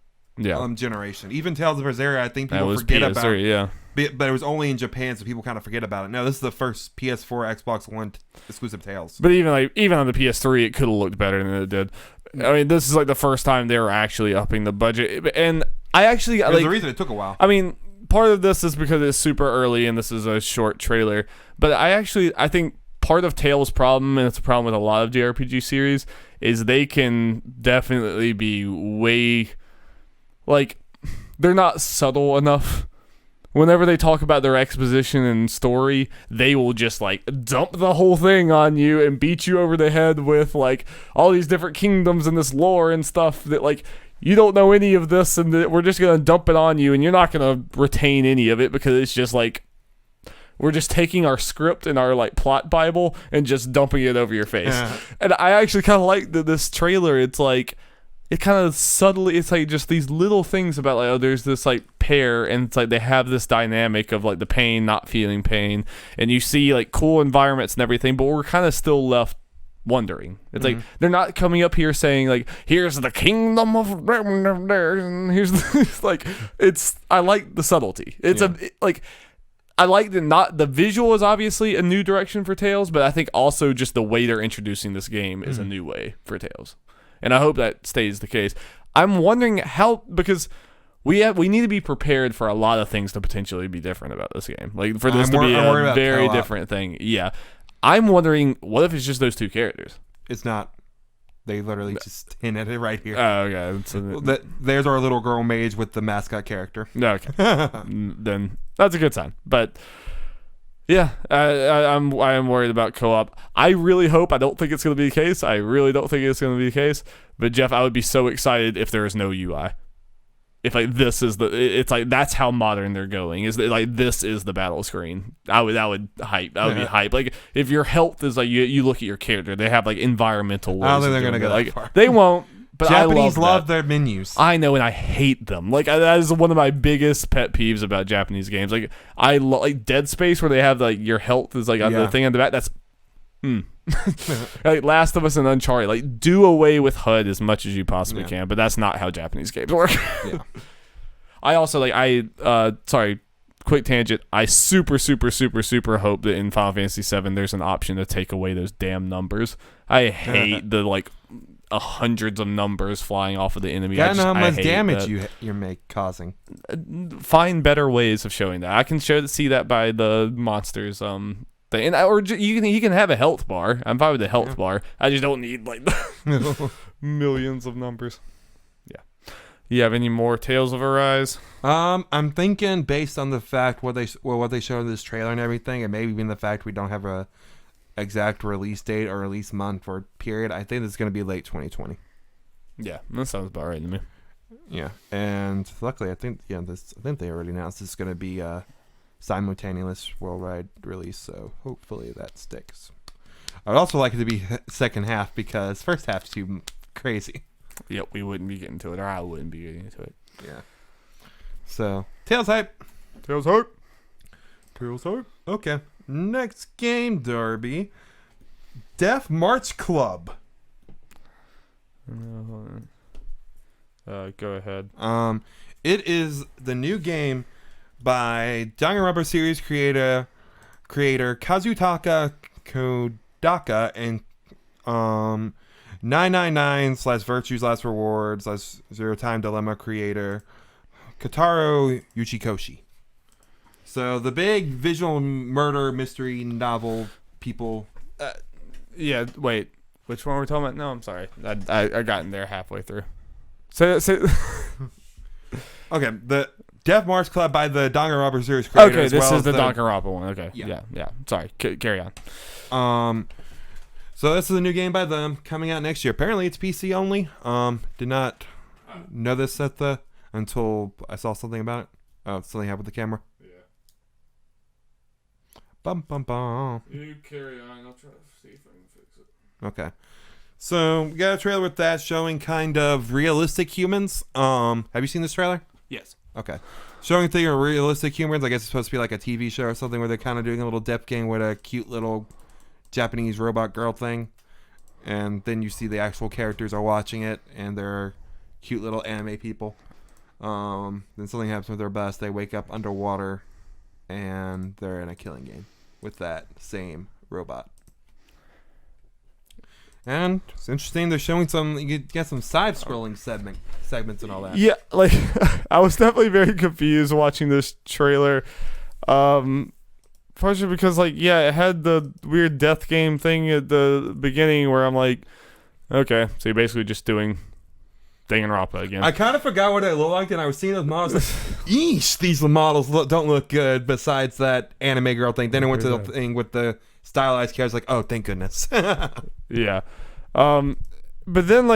generation. Even Tales of Berseria, I think people forget PS3, about. Yeah. But it was only in Japan, so people kind of forget about it. No, this is the first PS4, Xbox One exclusive Tales. But even on the PS3, it could have looked better than it did. I mean, this is like the first time they were actually upping the budget, and there's a reason it took a while. I mean, part of this is because it's super early and this is a short trailer. But I think part of Tales' problem, and it's a problem with a lot of JRPG series, is they can definitely be way, like, they're not subtle enough. Whenever they talk about their exposition and story, they will just, like, dump the whole thing on you and beat you over the head with, like, all these different kingdoms and this lore and stuff that, like, you don't know any of this, and we're just going to dump it on you, and you're not going to retain any of it because it's just, like, we're just taking our script and our, like, plot Bible and just dumping it over your face. Yeah. And I actually kind of like this trailer. It's, like, it kind of subtly, it's like just these little things about like, there's this like pair, and it's like they have this dynamic of like the pain, not feeling pain, and you see like cool environments and everything, but we're kind of still left wondering. It's like they're not coming up here saying like, here's the kingdom of and here's the, like, it's, I like the subtlety. It's I like the visual is obviously a new direction for Tales, but I think also just the way they're introducing this game is a new way for Tales. And I hope that stays the case. I'm wondering how, because we need to be prepared for a lot of things to potentially be different about this game. Like for this to be a very different thing. Yeah. I'm wondering, what if it's just those two characters? It's not. They literally just hint at it right here. Oh, okay. There's our little girl mage with the mascot character. Okay. Then that's a good sign. But yeah, I'm worried about co-op. I really hope, I don't think it's going to be the case. I really don't think it's going to be the case. But Jeff, I would be so excited if there is no UI. If like this is it's like that's how modern they're going. Is that like this is the battle screen? I would hype. I would be hype. Like if your health is like you look at your character, they have like environmental ways. I don't think they're going to go that far. They won't. But Japanese love their menus. I know, and I hate them. Like that is one of my biggest pet peeves about Japanese games. Like I like Dead Space, where they have like your health is like on the thing on the back. That's like Last of Us and Uncharted. Like do away with HUD as much as you possibly can, but that's not how Japanese games work. I also sorry, quick tangent. I super hope that in Final Fantasy VII there's an option to take away those damn numbers. I hate the like. Hundreds of numbers flying off of the enemy. I know how much damage you're causing. Find better ways of showing that. I can see that by the monsters thing, or you can have a health bar. I'm fine with the health bar. I just don't need like millions of numbers. Yeah. You have any more Tales of Arise? I'm thinking based on the fact what they showed in this trailer and everything, and maybe even the fact we don't have a exact release date or release month or period, I think it's going to be late 2020. Yeah, that sounds about right to me. Yeah, and luckily I think they already announced it's going to be a simultaneous worldwide release, so hopefully that sticks. I'd also like it to be second half because first half's too crazy. Yep, we wouldn't be getting to it, or I wouldn't be getting to it. Yeah. So, Tails hype. Tails hype. Tails hype. Okay. Next game, Darby. Death March Club. Hold on. Go ahead. It is the new game by Danganronpa series creator Kazutaka Kodaka and 999/Virtues Last Rewards/Zero Time Dilemma creator Kotaro Uchikoshi. So the big visual murder mystery novel people. Yeah, wait. Which one were we talking about? No, I'm sorry. I got in there halfway through. Say Okay, the Death March Club by the Danganronpa series creator. Okay, as this well is the as Danganronpa one. Okay, Yeah. yeah. Sorry, carry on. So this is a new game by them coming out next year. Apparently it's PC only. Did not know this until I saw something about it. Oh, something happened with the camera. Yeah. Bum bum bum. You carry on. I'll try to see if I can fix it. Okay. So we got a trailer with that showing kind of realistic humans. Have you seen this trailer? Yes. Okay. Showing thing of realistic humans. I guess it's supposed to be like a TV show or something where they're kind of doing a little depth game with a cute little Japanese robot girl thing. And then you see the actual characters are watching it and they're cute little anime people. Then something happens with their bus. They wake up underwater and they're in a killing game with that same robot. And it's interesting. They're showing you get some side-scrolling segments and all that. Yeah, like I was definitely very confused watching this trailer. Partially because it had the weird death game thing at the beginning where I'm like, okay, so you're basically just doing Danganronpa again. I kind of forgot what they looked like, and I was seeing those models. Like, yeesh, these models don't look good. Besides that anime girl thing, then I went to the thing with the stylized characters. Like, oh, thank goodness. Yeah, but then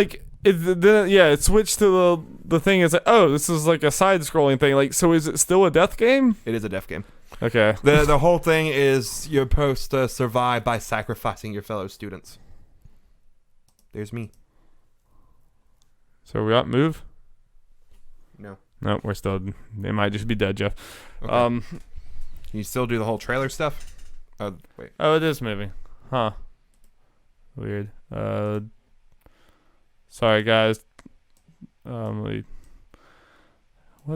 it switched to the thing. It's like, oh, this is like a side-scrolling thing. Like, so is it still a death game? It is a death game. Okay. The whole thing is you're supposed to survive by sacrificing your fellow students. There's me. So we got move? No. No, we're still. They might just be dead, Jeff. Okay. Can you still do the whole trailer stuff? Oh, wait. Oh, it is moving. Huh. Weird. Sorry, guys. What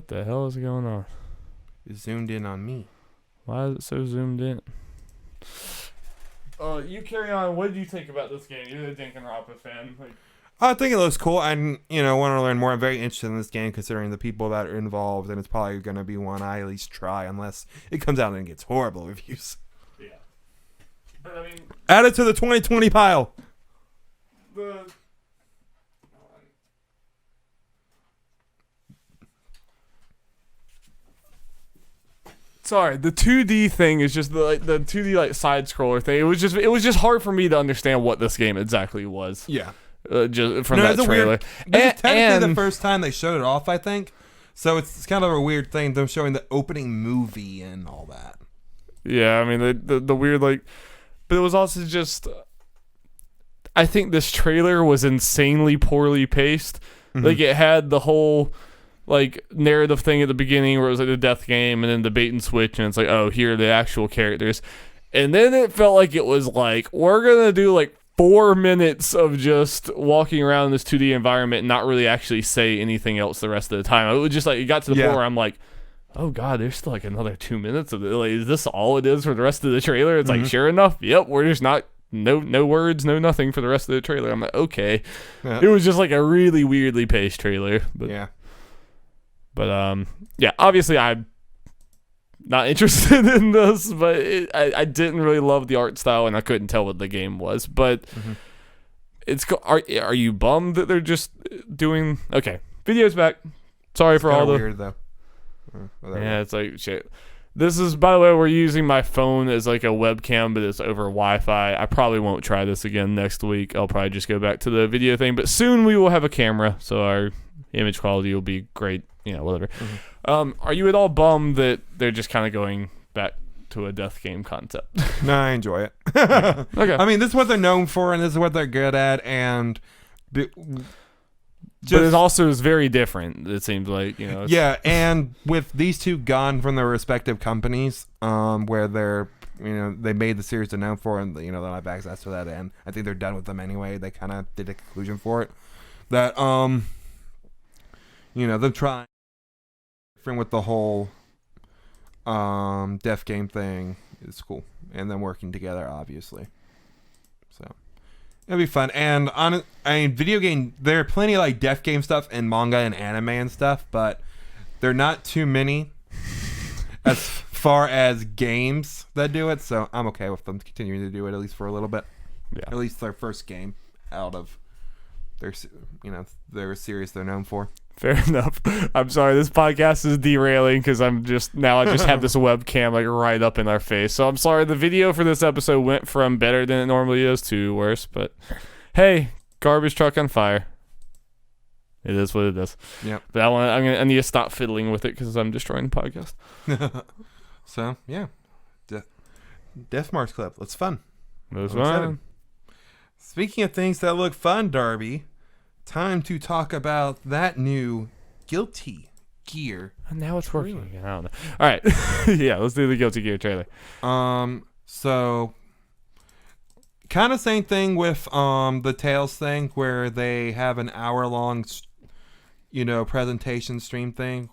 the hell is going on? You zoomed in on me. Why is it so zoomed in? You carry on. What did you think about this game? You're a Danganronpa fan. I think it looks cool. I want to learn more. I'm very interested in this game considering the people that are involved, and it's probably going to be one I at least try unless it comes out and gets horrible reviews. Yeah. But I mean, add it to the 2020 pile. Sorry, the 2D thing is just the 2D side scroller thing. It was just hard for me to understand what this game exactly was. Yeah. Just from that trailer. It's technically the first time they showed it off, I think. So it's kind of a weird thing, them showing the opening movie and all that. Yeah, I mean the weird but it was also just. I think this trailer was insanely poorly paced. Mm-hmm. Like it had the whole narrative thing at the beginning where it was like the death game and then the bait and switch and it's like, oh, here are the actual characters. And then it felt like it was like, we're gonna do 4 minutes of just walking around in this 2D environment and not really actually say anything else the rest of the time. It was just it got to the point where I'm like, oh god, there's still another 2 minutes of it. Is this all it is for the rest of the trailer? It's sure enough, yep, we're just not no words, no nothing for the rest of the trailer. I'm like, okay. Yeah. It was just a really weirdly paced trailer. But yeah. But yeah, obviously I'm not interested in this, but I didn't really love the art style and I couldn't tell what the game was. But are you bummed that they're just doing okay? Video's back. Sorry for all the weird though. Yeah, it's shit. This is, by the way, we're using my phone as a webcam, but it's over Wi-Fi. I probably won't try this again next week. I'll probably just go back to the video thing. But soon we will have a camera, so our image quality will be great. Whatever. Are you at all bummed that they're just kind of going back to a death game concept? No, I enjoy it. Okay. I mean, this is what they're known for, and this is what they're good at, and but it also is very different. It seems like, you know. Yeah, and with these two gone from their respective companies, where they're, you know, they made the series they're known for, and, you know, they don't have access to that, and I think they're done with them anyway. They kind of did a conclusion for it. That, you know, them trying different with the whole deaf game thing is cool, and them working together, obviously. So it'll be fun. And I mean, video game, there are plenty of like deaf game stuff and manga and anime and stuff, but there are not too many as far as games that do it. So I'm okay with them continuing to do it, at least for a little bit. Yeah. At least their first game out of their, you know, their series they're known for. Fair enough. I'm sorry, this podcast is derailing because I just have this webcam like right up in our face. So I'm sorry, the video for this episode went from better than it normally is to worse. But hey, garbage truck on fire. It is what it is. Yep. But I need to stop fiddling with it because I'm destroying the podcast. So yeah, Death Marks Club. It's fun. It was fun. Speaking of things that look fun, Darby. Time to talk about that new Guilty Gear. And now it's working again. I don't know. All right. Yeah, let's do the Guilty Gear trailer. So kind of same thing with the Tales thing where they have an hour-long, you know, presentation stream thing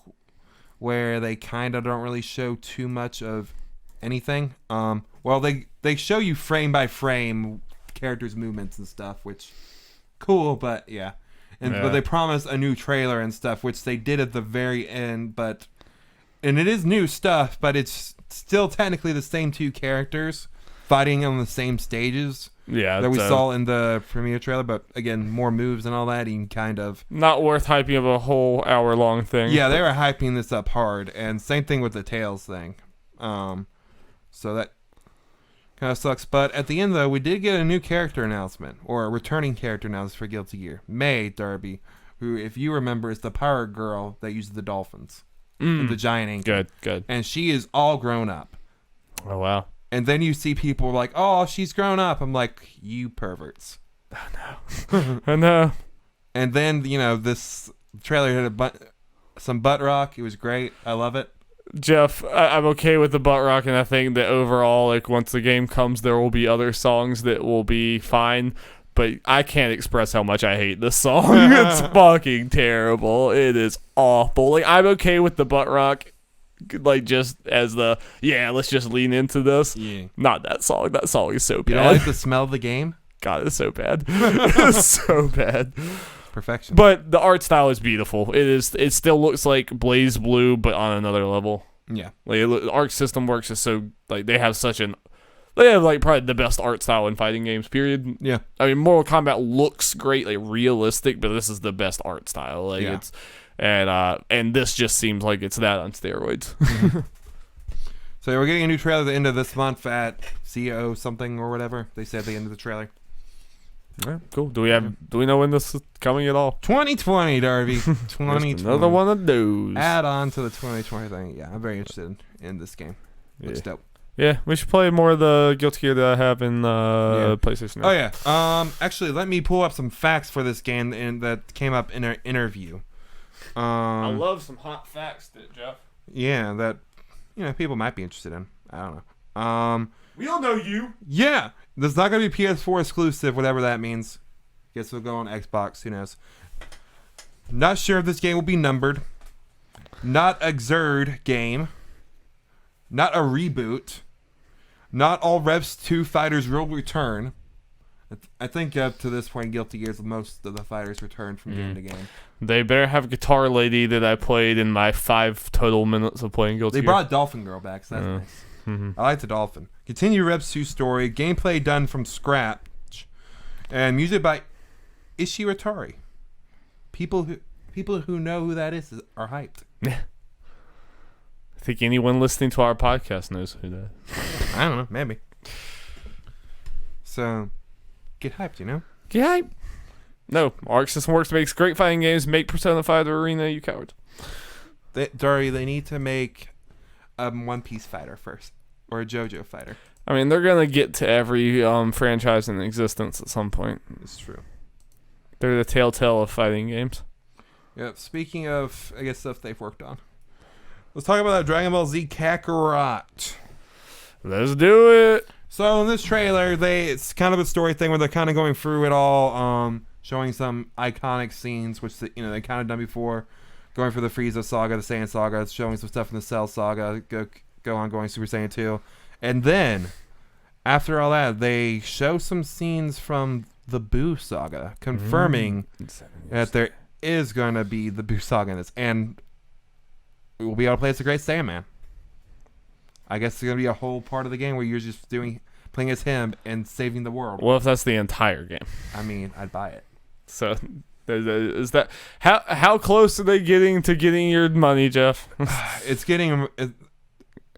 where they kind of don't really show too much of anything. Well, they show you frame by frame characters' movements and stuff, which cool, but yeah. But they promised a new trailer and stuff, which they did at the very end. And it is new stuff, but it's still technically the same two characters fighting on the same stages. Yeah, that we saw in the premiere trailer. But again, more moves and all that. You can kind of not worth hyping of a whole hour-long thing. Yeah, they were hyping this up hard, and same thing with the Tales thing. So that kind of sucks. But at the end, though, we did get a new character announcement, or a returning character announcement for Guilty Gear. May Darby, who, if you remember, is the pirate girl that uses the dolphins. And the giant ink. Good. And she is all grown up. Oh, wow. And then you see people like, oh, she's grown up. I'm like, you perverts. Oh, no. I know. And then, you know, this trailer had some butt rock. It was great. I love it. Jeff, I'm okay with the butt rock, and I think that overall, like, once the game comes, there will be other songs that will be fine, but I can't express how much I hate this song. It's fucking terrible. It is awful. Like, I'm okay with the butt rock, like, just as let's just lean into this. Yeah. Not that song. That song is so bad. You don't like the smell of the game? God, it's so bad. It's so bad. Perfection. But the art style is beautiful. It still looks like Blaze Blue, but on another level. Yeah. Like the Arc System Works is so like they have like probably the best art style in fighting games. Period. Yeah. I mean, Mortal Kombat looks great, like realistic, but this is the best art style. Like it's and this just seems like it's that on steroids. So we're getting a new trailer at the end of this month at CO something or whatever they said at the end of the trailer. Yeah, cool. Do we know when this is coming at all? 2020, Darby. 2020. Another one of those. Add on to the 2020 thing. Yeah, I'm very interested in this game. Looks dope. Yeah, we should play more of the Guilty Gear that I have in PlayStation now. Oh yeah. Actually, let me pull up some facts for this game that came up in an interview. I love some hot facts, Jeff. Yeah, that people might be interested in. I don't know. We all know you. Yeah. This is not going to be PS4 exclusive, whatever that means. Guess it'll go on Xbox. Who knows? Not sure if this game will be numbered. Not a Xrd game. Not a reboot. Not all Reps 2 fighters will return. I think up to this point, Guilty Gear is most of the fighters return from game to game. They better have Guitar Lady that I played in my 5 total minutes of playing Guilty Gear. They brought Dolphin Girl back, so that's nice. Mm-hmm. I like the Dolphin. Continue Reps 2 story. Gameplay done from scratch. And music by Ishiratari. People who know who that is are hyped. Yeah. I think anyone listening to our podcast knows who that is. I don't know. Maybe. So, get hyped, you know? Get hyped. No. Arc System Works makes great fighting games. Make Persona 5 the Arena, you cowards. They need to make a One Piece fighter first. Or a JoJo fighter. I mean, they're going to get to every franchise in existence at some point. It's true. They're the telltale of fighting games. Yeah. Speaking of, I guess, stuff they've worked on, let's talk about that Dragon Ball Z Kakarot. Let's do it. So in this trailer, it's kind of a story thing where they're kind of going through it all, showing some iconic scenes, which they kind of done before, going for the Frieza saga, the Saiyan saga, showing some stuff in the Cell saga, go on going Super Saiyan 2, and then after all that, they show some scenes from the Buu saga, confirming that there is going to be the Buu saga in this, and we'll be able to play as the Great Saiyaman. I guess it's going to be a whole part of the game where you're just playing as him and saving the world. What if that's the entire game? I mean, I'd buy it. So, is that how close are they getting to getting your money, Jeff? It's getting.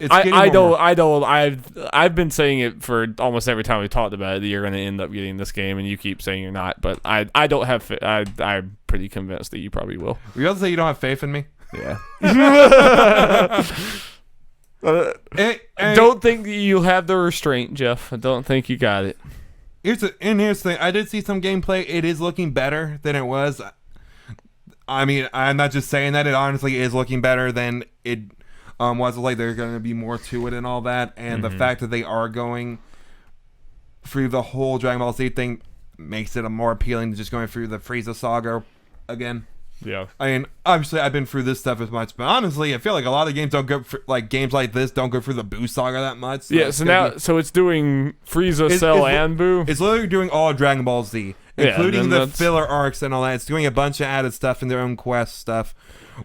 I've been saying it for almost every time we talked about it that you're going to end up getting this game, and you keep saying you're not. But I don't have. I'm pretty convinced that you probably will. Were you about to say you don't have faith in me? Yeah. I don't think you'll have the restraint, Jeff. I don't think you got it. Here's the thing. I did see some gameplay. It is looking better than it was. I mean, I'm not just saying that. It honestly is looking better than it was. Like, there's going to be more to it and all that. And the fact that they are going through the whole Dragon Ball Z thing makes it more appealing than just going through the Frieza saga again. Yeah. I mean, obviously, I've been through this stuff as much, but honestly, I feel like a lot of games don't go games like this don't go through the Buu saga that much. So yeah. So it's doing Frieza, Cell, and Buu. It's literally doing all Dragon Ball Z, including the filler arcs and all that. It's doing a bunch of added stuff in their own quest stuff,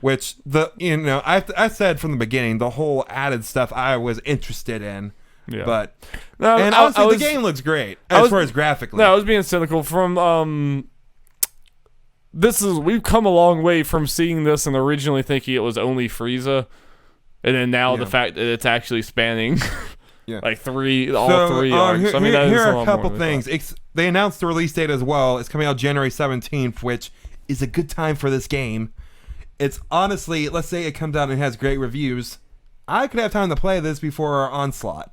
which I said from the beginning, the whole added stuff I was interested in. Yeah. But honestly, the game looks great as far as graphically. No, I was being cynical from we've come a long way from seeing this and originally thinking it was only Frieza, and then now the fact that it's actually spanning all three arcs. I mean, here are a couple things. They announced the release date as well. It's coming out January 17th, which is a good time for this game. It's honestly, let's say it comes out and has great reviews, I could have time to play this before our onslaught.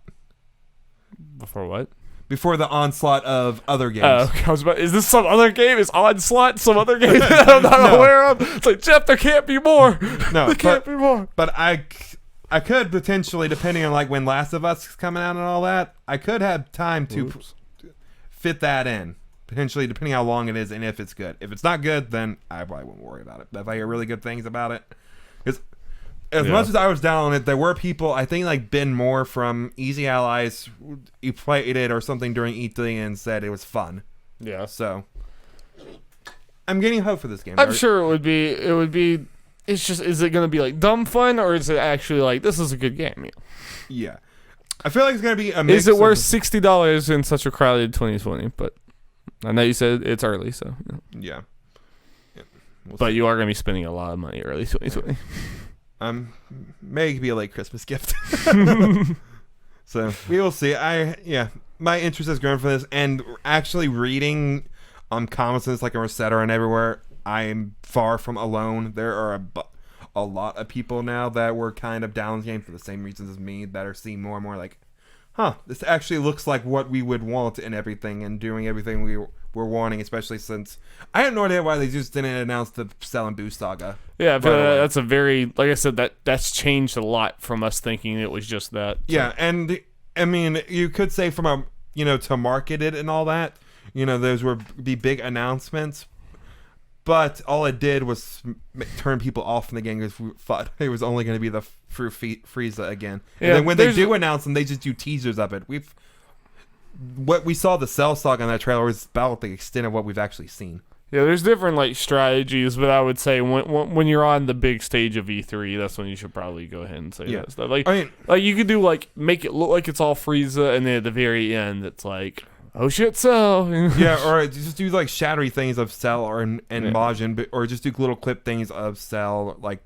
Before what? Before the onslaught of other games. Is this some other game? Is Onslaught some other game that I'm not aware of? It's like, Jeff, there can't be more. No, there can't be more. But I could potentially, depending on like when Last of Us is coming out and all that, I could have time to fit that in. Potentially, depending how long it is and if it's good. If it's not good, then I probably won't worry about it. But if I hear really good things about it, as much as I was down on it, there were people, I think like Ben Moore from Easy Allies, he played it or something during E3 and said it was fun. Yeah. So, I'm getting hope for this game. I'm sure it would be, it's just, is it going to be like dumb fun, or is it actually like, this is a good game? Yeah. I feel like it's going to be a mix. Is it worth $60 in such a crowded 2020? But I know you said it's early, so. Yeah. But you are going to be spending a lot of money early 2020. Maybe it could be a late Christmas gift. So we will see. My interest has grown for this, and actually reading comments like a Rosetta and everywhere, I am far from alone. There are a lot of people now that were kind of down the game for the same reasons as me, that are seeing more and more like, this actually looks like what we would want and everything, and doing everything we were wanting, especially since I have no idea why they just didn't announce the Cell and Buu saga. Yeah, but that's a very, like I said, that's changed a lot from us thinking it was just that. So. Yeah, and I mean, you could say from to market it and all that, those would be big announcements, but all it did was turn people off from the game because we thought it was only going to be the Frieza again. Yeah, and then when they do announce them, they just do teasers of it. What we saw the Cell saga on that trailer was about the extent of what we've actually seen. Yeah, there's different like strategies, but I would say when you're on the big stage of E3, that's when you should probably go ahead and say that stuff. Like, like you could do make it look like it's all Frieza, and then at the very end, it's like, oh shit, Cell. Yeah, or just do like shattery things of Cell and Majin, or just do little clip things of Cell, like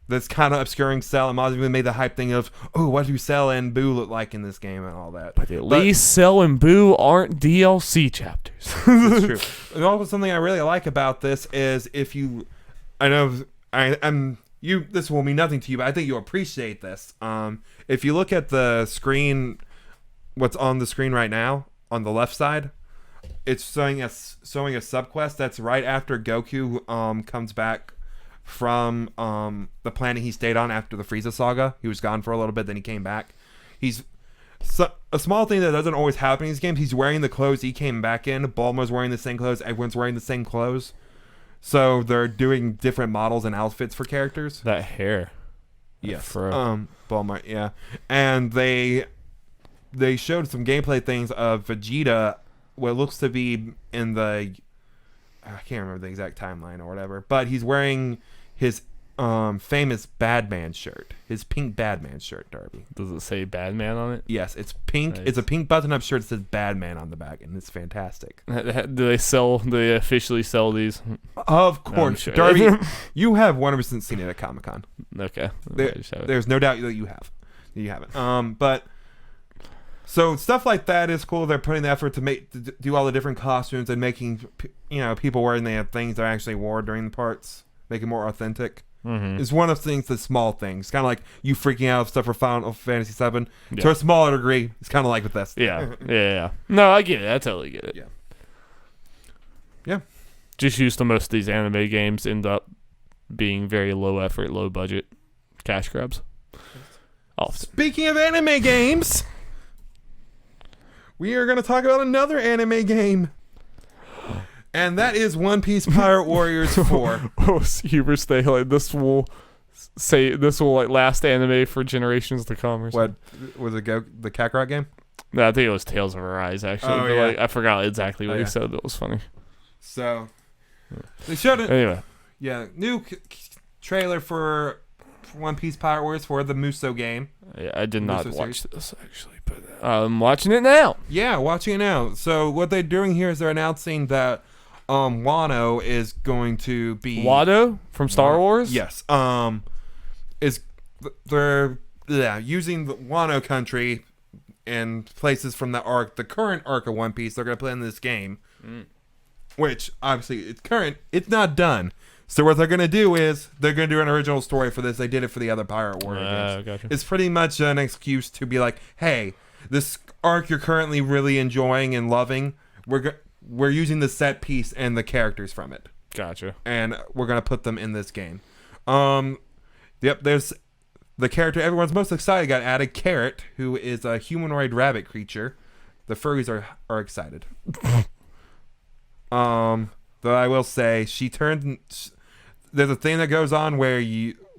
that's kind of obscuring Cell, and Majin made the hype thing of, what do Cell and Buu look like in this game and all that. But at least Cell and Buu aren't DLC chapters. That's true. And also something I really like about this is this will mean nothing to you, but I think you'll appreciate this. If you look at the screen, what's on the screen right now, on the left side, it's showing a subquest that's right after Goku comes back from the planet he stayed on after the Frieza saga. He was gone for a little bit, then he came back. A small thing that doesn't always happen in these games, he's wearing the clothes he came back in. Bulma's wearing the same clothes. Everyone's wearing the same clothes. So they're doing different models and outfits for characters. That hair. Yes. Bulma, yeah. And they showed some gameplay things of Vegeta, what looks to be in the... I can't remember the exact timeline or whatever, but he's wearing his famous Badman shirt, his pink Badman shirt, Darby. Does it say Badman on it? Yes, it's pink. Nice. It's a pink button-up shirt that says Badman on the back, and it's fantastic. Do they officially sell these? Of course. Sure. Darby, you have 100% seen it at Comic-Con. Okay. There's no doubt that you have. You haven't. But... So stuff like that is cool. They're putting the effort to do all the different costumes and making people wearing the things they actually wore during the parts, make it more authentic. Mm-hmm. It's one of the things, the small things. Kind of like you freaking out of stuff for Final Fantasy VII. Yeah. To a smaller degree, it's kind of like with this. Yeah. No, I get it. I totally get it. Yeah. Just used to most of these anime games end up being very low effort, low budget cash grabs. Often. Speaking of anime games... We are going to talk about another anime game. And that is One Piece Pirate Warriors 4. Huber stay like this will like last anime for generations to come or something. What was it, the Kakarot game? No, I think it was Tales of Arise actually. Oh, yeah. Like, I forgot exactly what he said. That was funny. So they showed it. Anyway. Yeah, new trailer for One Piece Pirate Warriors 4, the Muso game. Yeah, I did not watch this actually, but I'm watching it now. Yeah, watching it now. So what they're doing here is they're announcing that Wano is going to be Wado from Star Wars. Yes. They're using the Wano country and places from the current arc of One Piece. They're going to put in this game, which obviously it's current. It's not done. So what they're going to do is they're going to do an original story for this. They did it for the other Pirate Warrior games. Gotcha. It's pretty much an excuse to be like, hey, this arc you're currently really enjoying and loving, we're using the set piece and the characters from it. Gotcha. And we're going to put them in this game. There's the character everyone's most excited got added, Carrot, who is a humanoid rabbit creature. The furries are excited. Though I will say, there's a thing that goes on where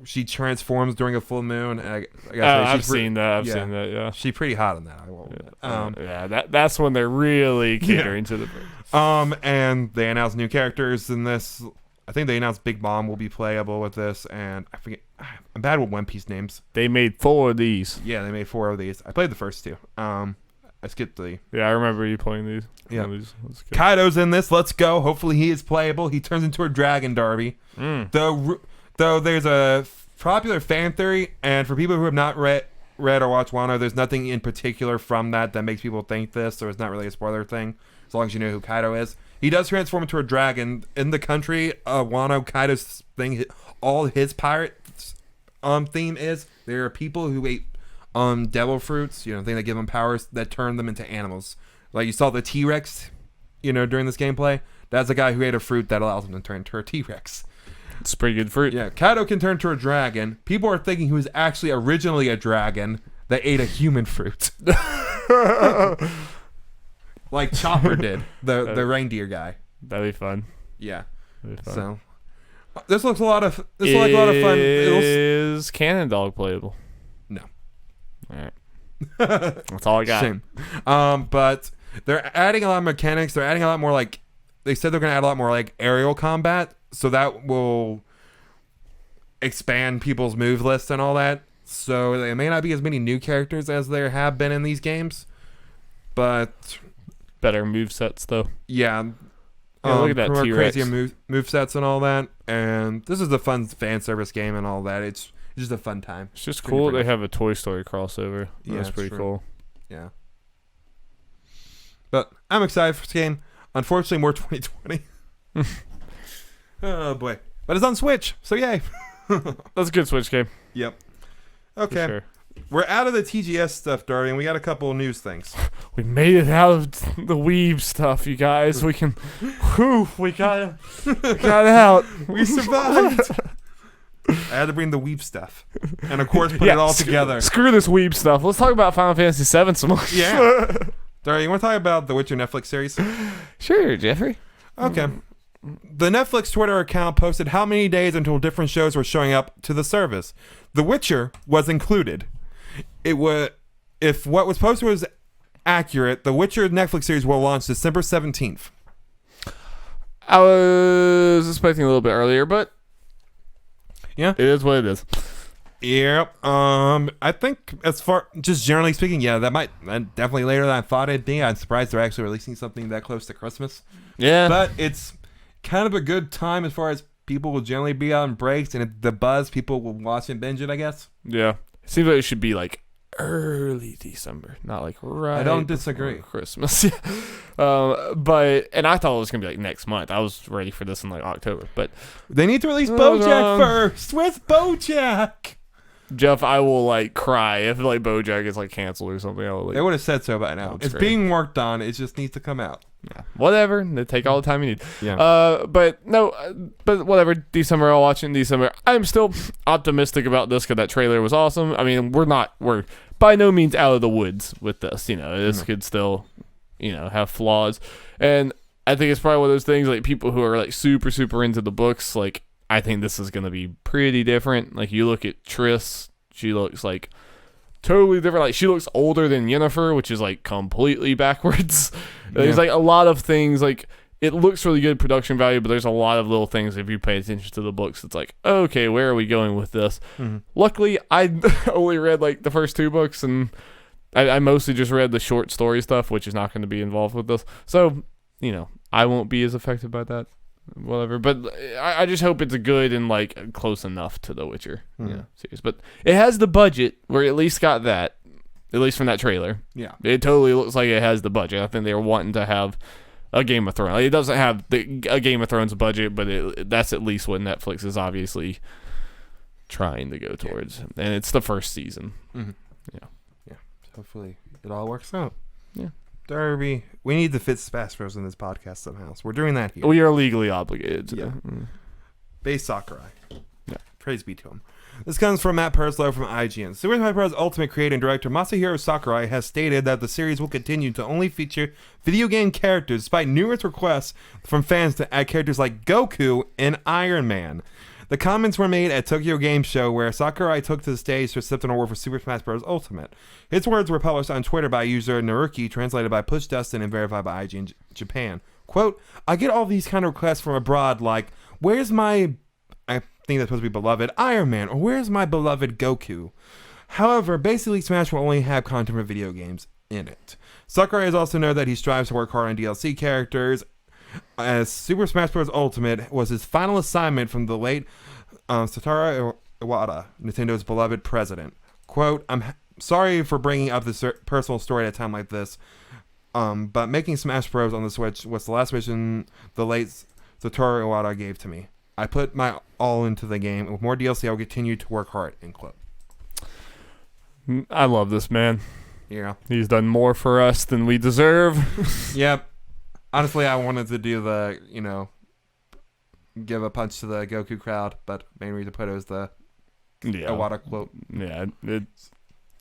she transforms during a full moon. And I've seen that. Yeah, she's pretty hot on that. I won't. That's when they're really catering to the birds. And they announced new characters in this. I think they announced Big Mom will be playable with this, and I forget. I'm bad with One Piece names. They made 4 of these. Yeah, they made 4 of these. I played the first 2. I skipped 3. Yeah, I remember you playing these. Yeah. Kaido's in this. Let's go. Hopefully he is playable. He turns into a dragon, Darby. Though there's a popular fan theory, and for people who have not read or watched Wano, there's nothing in particular from that makes people think this, so it's not really a spoiler thing, as long as you know who Kaido is. He does transform into a dragon. In the country Wano, Kaido's thing, all his pirate theme is, there are people who ate devil fruits, thing that give them powers that turn them into animals. Like you saw the T-Rex, during this gameplay. That's a guy who ate a fruit that allows him to turn into a T-Rex. It's pretty good fruit. Yeah, Kaido can turn to a dragon. People are thinking he was actually originally a dragon that ate a human fruit. Like Chopper did, the reindeer guy. That'd be fun. Yeah. That'd be fun. So this looks like a lot of fun. Is Cannon Dog playable? No. All right. That's all I got. Shame. But they're adding a lot of mechanics. They're adding a lot more they said they're going to add a lot more aerial combat, so that will expand people's move lists and all that. So there may not be as many new characters as there have been in these games, but better move sets though. Yeah. Look at that T-Rex. Crazier move sets and all that. And this is a fun fan service game and all that. It's just a fun time. It's just cool they have a Toy Story crossover. Yeah, that's pretty cool. Yeah. But I'm excited for this game. Unfortunately, more 2020. Oh, boy. But it's on Switch, so yay. That's a good Switch game. Yep. Okay. Sure. We're out of the TGS stuff, Darby, and we got a couple of news things. We made it out of the weeb stuff, you guys. We can. Whew, we got out. We survived. I had to bring the weeb stuff. And of course, put it all together. Screw this weeb stuff. Let's talk about Final Fantasy VII some more. Yeah. Darby, you want to talk about the Witcher Netflix series? Sure, Jeffrey. Okay. The Netflix Twitter account posted how many days until different shows were showing up to the service. The Witcher was included. If what was posted was accurate, the Witcher Netflix series will launch December 17th. I was expecting a little bit earlier, but yeah, it is what it is. Yep. I think as far just generally speaking, yeah, that definitely later than I thought it'd be. I'm surprised they're actually releasing something that close to Christmas. Yeah, but it's kind of a good time as far as people will generally be on breaks, and if the buzz, people will watch and binge it, I guess. Yeah, it seems like it should be like early December, not like right. I don't disagree. Christmas. But I thought it was gonna be like next month. I was ready for this in like October, but they need to release BoJack first. Where's BoJack? Jeff, I will like cry if like BoJack is like canceled or something. They would have said so by now. It's being worked on. It just needs to come out. Yeah, whatever. They take all the time you need. Yeah. But whatever. December, I'll watch it in December. I'm still optimistic about this because that trailer was awesome. I mean, we're by no means out of the woods with this. This could still, have flaws, and I think it's probably one of those things like people who are like super super into the books. Like, I think this is gonna be pretty different. Like, you look at Triss, she looks like totally different. Like, she looks older than Yennefer, which is like completely backwards. There's like a lot of things, like it looks really good production value, but there's a lot of little things if you pay attention to the books. It's like, okay, where are we going with this? Mm-hmm. Luckily, I only read like the first 2 books, and I mostly just read the short story stuff, which is not going to be involved with this. So, I won't be as affected by that. Whatever, but I just hope it's good and like close enough to The Witcher series. But it has the budget where it at least got that, at least from that trailer. Yeah, it totally looks like it has the budget. I think they were wanting to have a Game of Thrones. Like, it doesn't have a Game of Thrones budget, but that's at least what Netflix is obviously trying to go towards. And it's the first season. Mm-hmm. Yeah. Hopefully it all works out. Yeah. Darby, we need to fit Smash Bros in this podcast somehow. So we're doing that here. We are legally obligated to. Yeah. Base Sakurai. Yeah. Praise be to him. This comes from Matt Perslow from IGN. Super Smash Bros. Ultimate creator and director Masahiro Sakurai has stated that the series will continue to only feature video game characters, despite numerous requests from fans to add characters like Goku and Iron Man. The comments were made at Tokyo Game Show, where Sakurai took to the stage to accept an award for Super Smash Bros. Ultimate. His words were published on Twitter by user Naruki, translated by Push Dustin, and verified by IGN Japan. Quote, I get all these kind of requests from abroad, like, where's my, I think that's supposed to be beloved, Iron Man, or where's my beloved Goku? However, basically Smash will only have content for video games in it. Sakurai has also noted that he strives to work hard on DLC characters, as Super Smash Bros. Ultimate was his final assignment from the late Satoru Iwata, Nintendo's beloved president. Quote, I'm sorry for bringing up this personal story at a time like this, but making Smash Bros. On the Switch was the last mission the late Satoru Iwata gave to me. I put my all into the game, and with more DLC, I will continue to work hard, end quote. I love this man. Yeah. He's done more for us than we deserve. Yep. Honestly, I wanted to do the, give a punch to the Goku crowd, but main reason to put it was the Iwata quote. Yeah,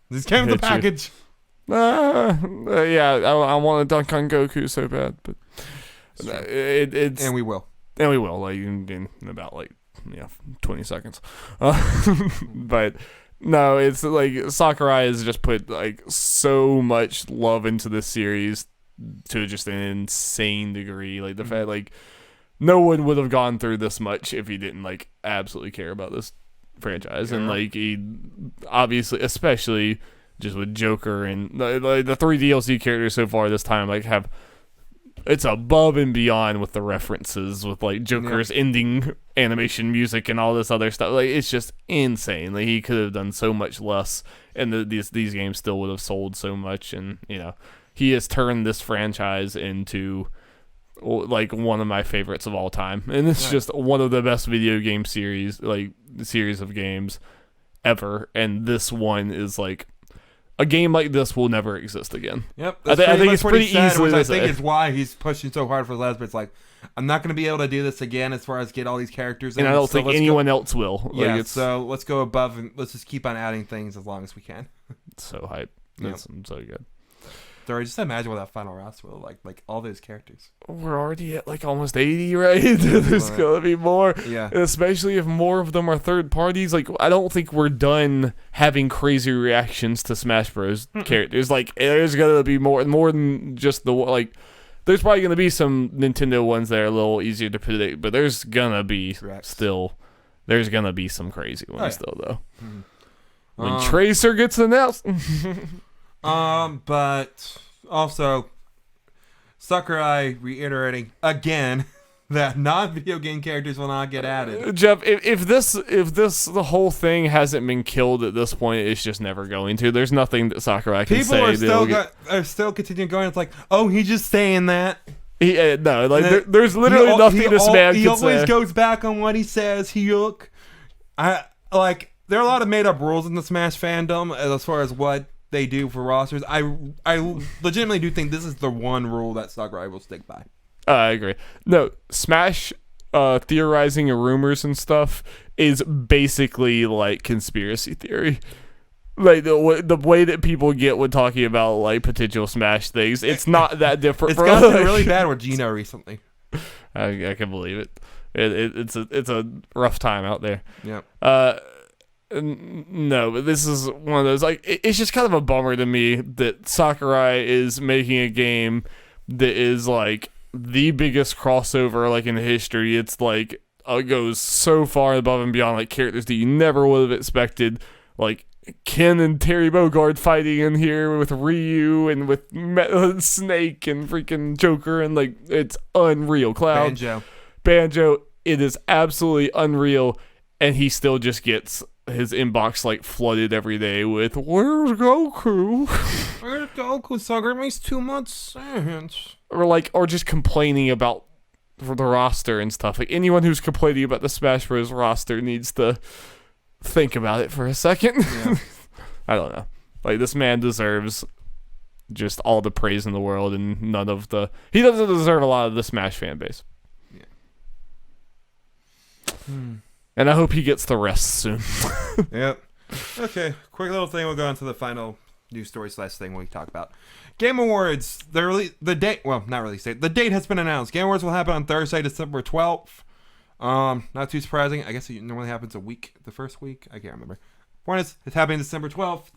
this came with the package. Yeah, I want to dunk on Goku so bad, but it's and we will, like in about 20 seconds. But no, it's like Sakurai has just put like so much love into this series to just an insane degree. Like the fact, like, no one would have gone through this much if he didn't like absolutely care about this franchise. And like, he obviously, especially just with Joker and the 3 DLC characters so far this time, like, it's above and beyond with the references with like Joker's ending animation music and all this other stuff. Like, it's just insane. Like, he could have done so much less, and these games still would have sold so much. And he has turned this franchise into like one of my favorites of all time, and it's just one of the best video game series of games ever, and this one is like a game like this will never exist again. Yep, I think it's pretty easy. I think it's why he's pushing so hard for Lesbian. It's like, I'm not going to be able to do this again as far as get all these characters in. And I don't think anyone else will. Yeah, so let's go above and let's just keep on adding things as long as we can. It's so hype. It's so good. Sorry, just imagine what that final roster will like all those characters. We're already at like almost 80, right? There's gonna be more. Yeah. And especially if more of them are third parties. Like, I don't think we're done having crazy reactions to Smash Bros. Characters. Like, there's gonna be more than just the like. There's probably gonna be some Nintendo ones that are a little easier to predict, but there's gonna be there's gonna be some crazy ones still though. When Tracer gets announced. But also Sakurai reiterating again that non-video game characters will not get added. Jeff, if the whole thing hasn't been killed at this point, it's just never going to. There's nothing that Sakurai can say. People are still continuing going. It's like, oh, he's just saying that. There's literally nothing this man can say. He always goes back on what he says. There are a lot of made-up rules in the Smash fandom as far as what they do for rosters. I legitimately do think this is the one rule that Sakurai will stick by. I agree. No, Smash theorizing and rumors and stuff is basically like conspiracy theory. Like the way that people get when talking about like potential Smash things, it's not that different. It's gotten really bad with Gino recently. I can believe it. It's a rough time out there. Yeah. No, but this is one of those, like, it's just kind of a bummer to me that Sakurai is making a game that is like the biggest crossover like in history. It's like it goes so far above and beyond, like characters that you never would have expected, like Ken and Terry Bogard fighting in here with Ryu and with Snake and freaking Joker, and like it's unreal. Cloud, Banjo, it is absolutely unreal, and he still just gets his inbox like flooded every day with "Where's Goku?" Where's Goku? Sakurai makes too much sense. Or just complaining about the roster and stuff. Like, anyone who's complaining about the Smash Bros. Roster needs to think about it for a second. Yeah. I don't know. Like, this man deserves just all the praise in the world, and he doesn't deserve a lot of the Smash fan base. Yeah. And I hope he gets the rest soon. Yep. Okay, quick little thing. We'll go on to the final news story / thing we talk about. Game Awards. The date has been announced. Game Awards will happen on Thursday, December 12th. Not too surprising. I guess it normally happens the first week. I can't remember. Point is, it's happening December 12th.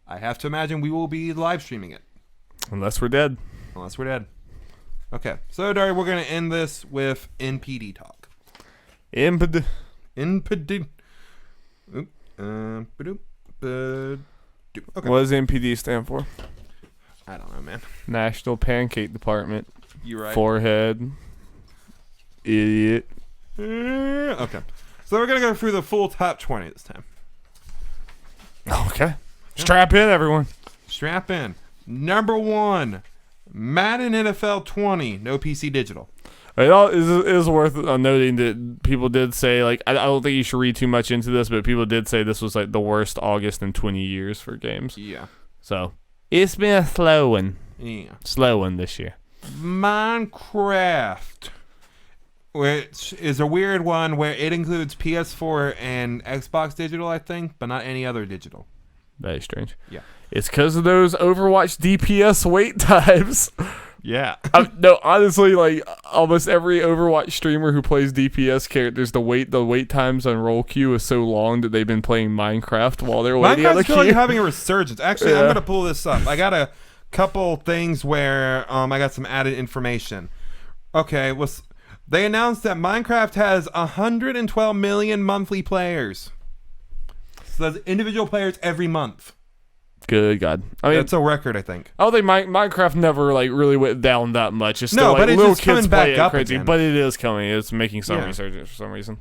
I have to imagine we will be live streaming it. Unless we're dead. Okay, so Dari, we're going to end this with NPD talk. NPD. Okay. What does NPD stand for? I don't know, man. National Pancake Department. You right. Forehead. Idiot. Okay. So we're going to go through the full top 20 this time. Okay. Strap in, everyone. Strap in. Number 1, Madden NFL 20, no PC digital. It is worth noting that people did say, like, I don't think you should read too much into this, but people did say this was like the worst August in 20 years for games. Yeah. So it's been a slow one. Yeah. Slow one this year. Minecraft, which is a weird one where it includes PS4 and Xbox digital, I think, but not any other digital. That is strange. Yeah. It's because of those Overwatch DPS wait times. Yeah. No, honestly, like almost every Overwatch streamer who plays DPS characters, the wait times on roll queue is so long that they've been playing Minecraft while they're waiting on the queue. Minecraft's having a resurgence. Actually, I'm gonna pull this up. I got a couple things where I got some added information. Okay, they announced that Minecraft has 112 million monthly players. So that's individual players every month. Good God! I mean, that's a record, I think. I don't think Minecraft never like really went down that much. It's still like little kids play it crazy, but it is coming. It's making some resurgence for some reason.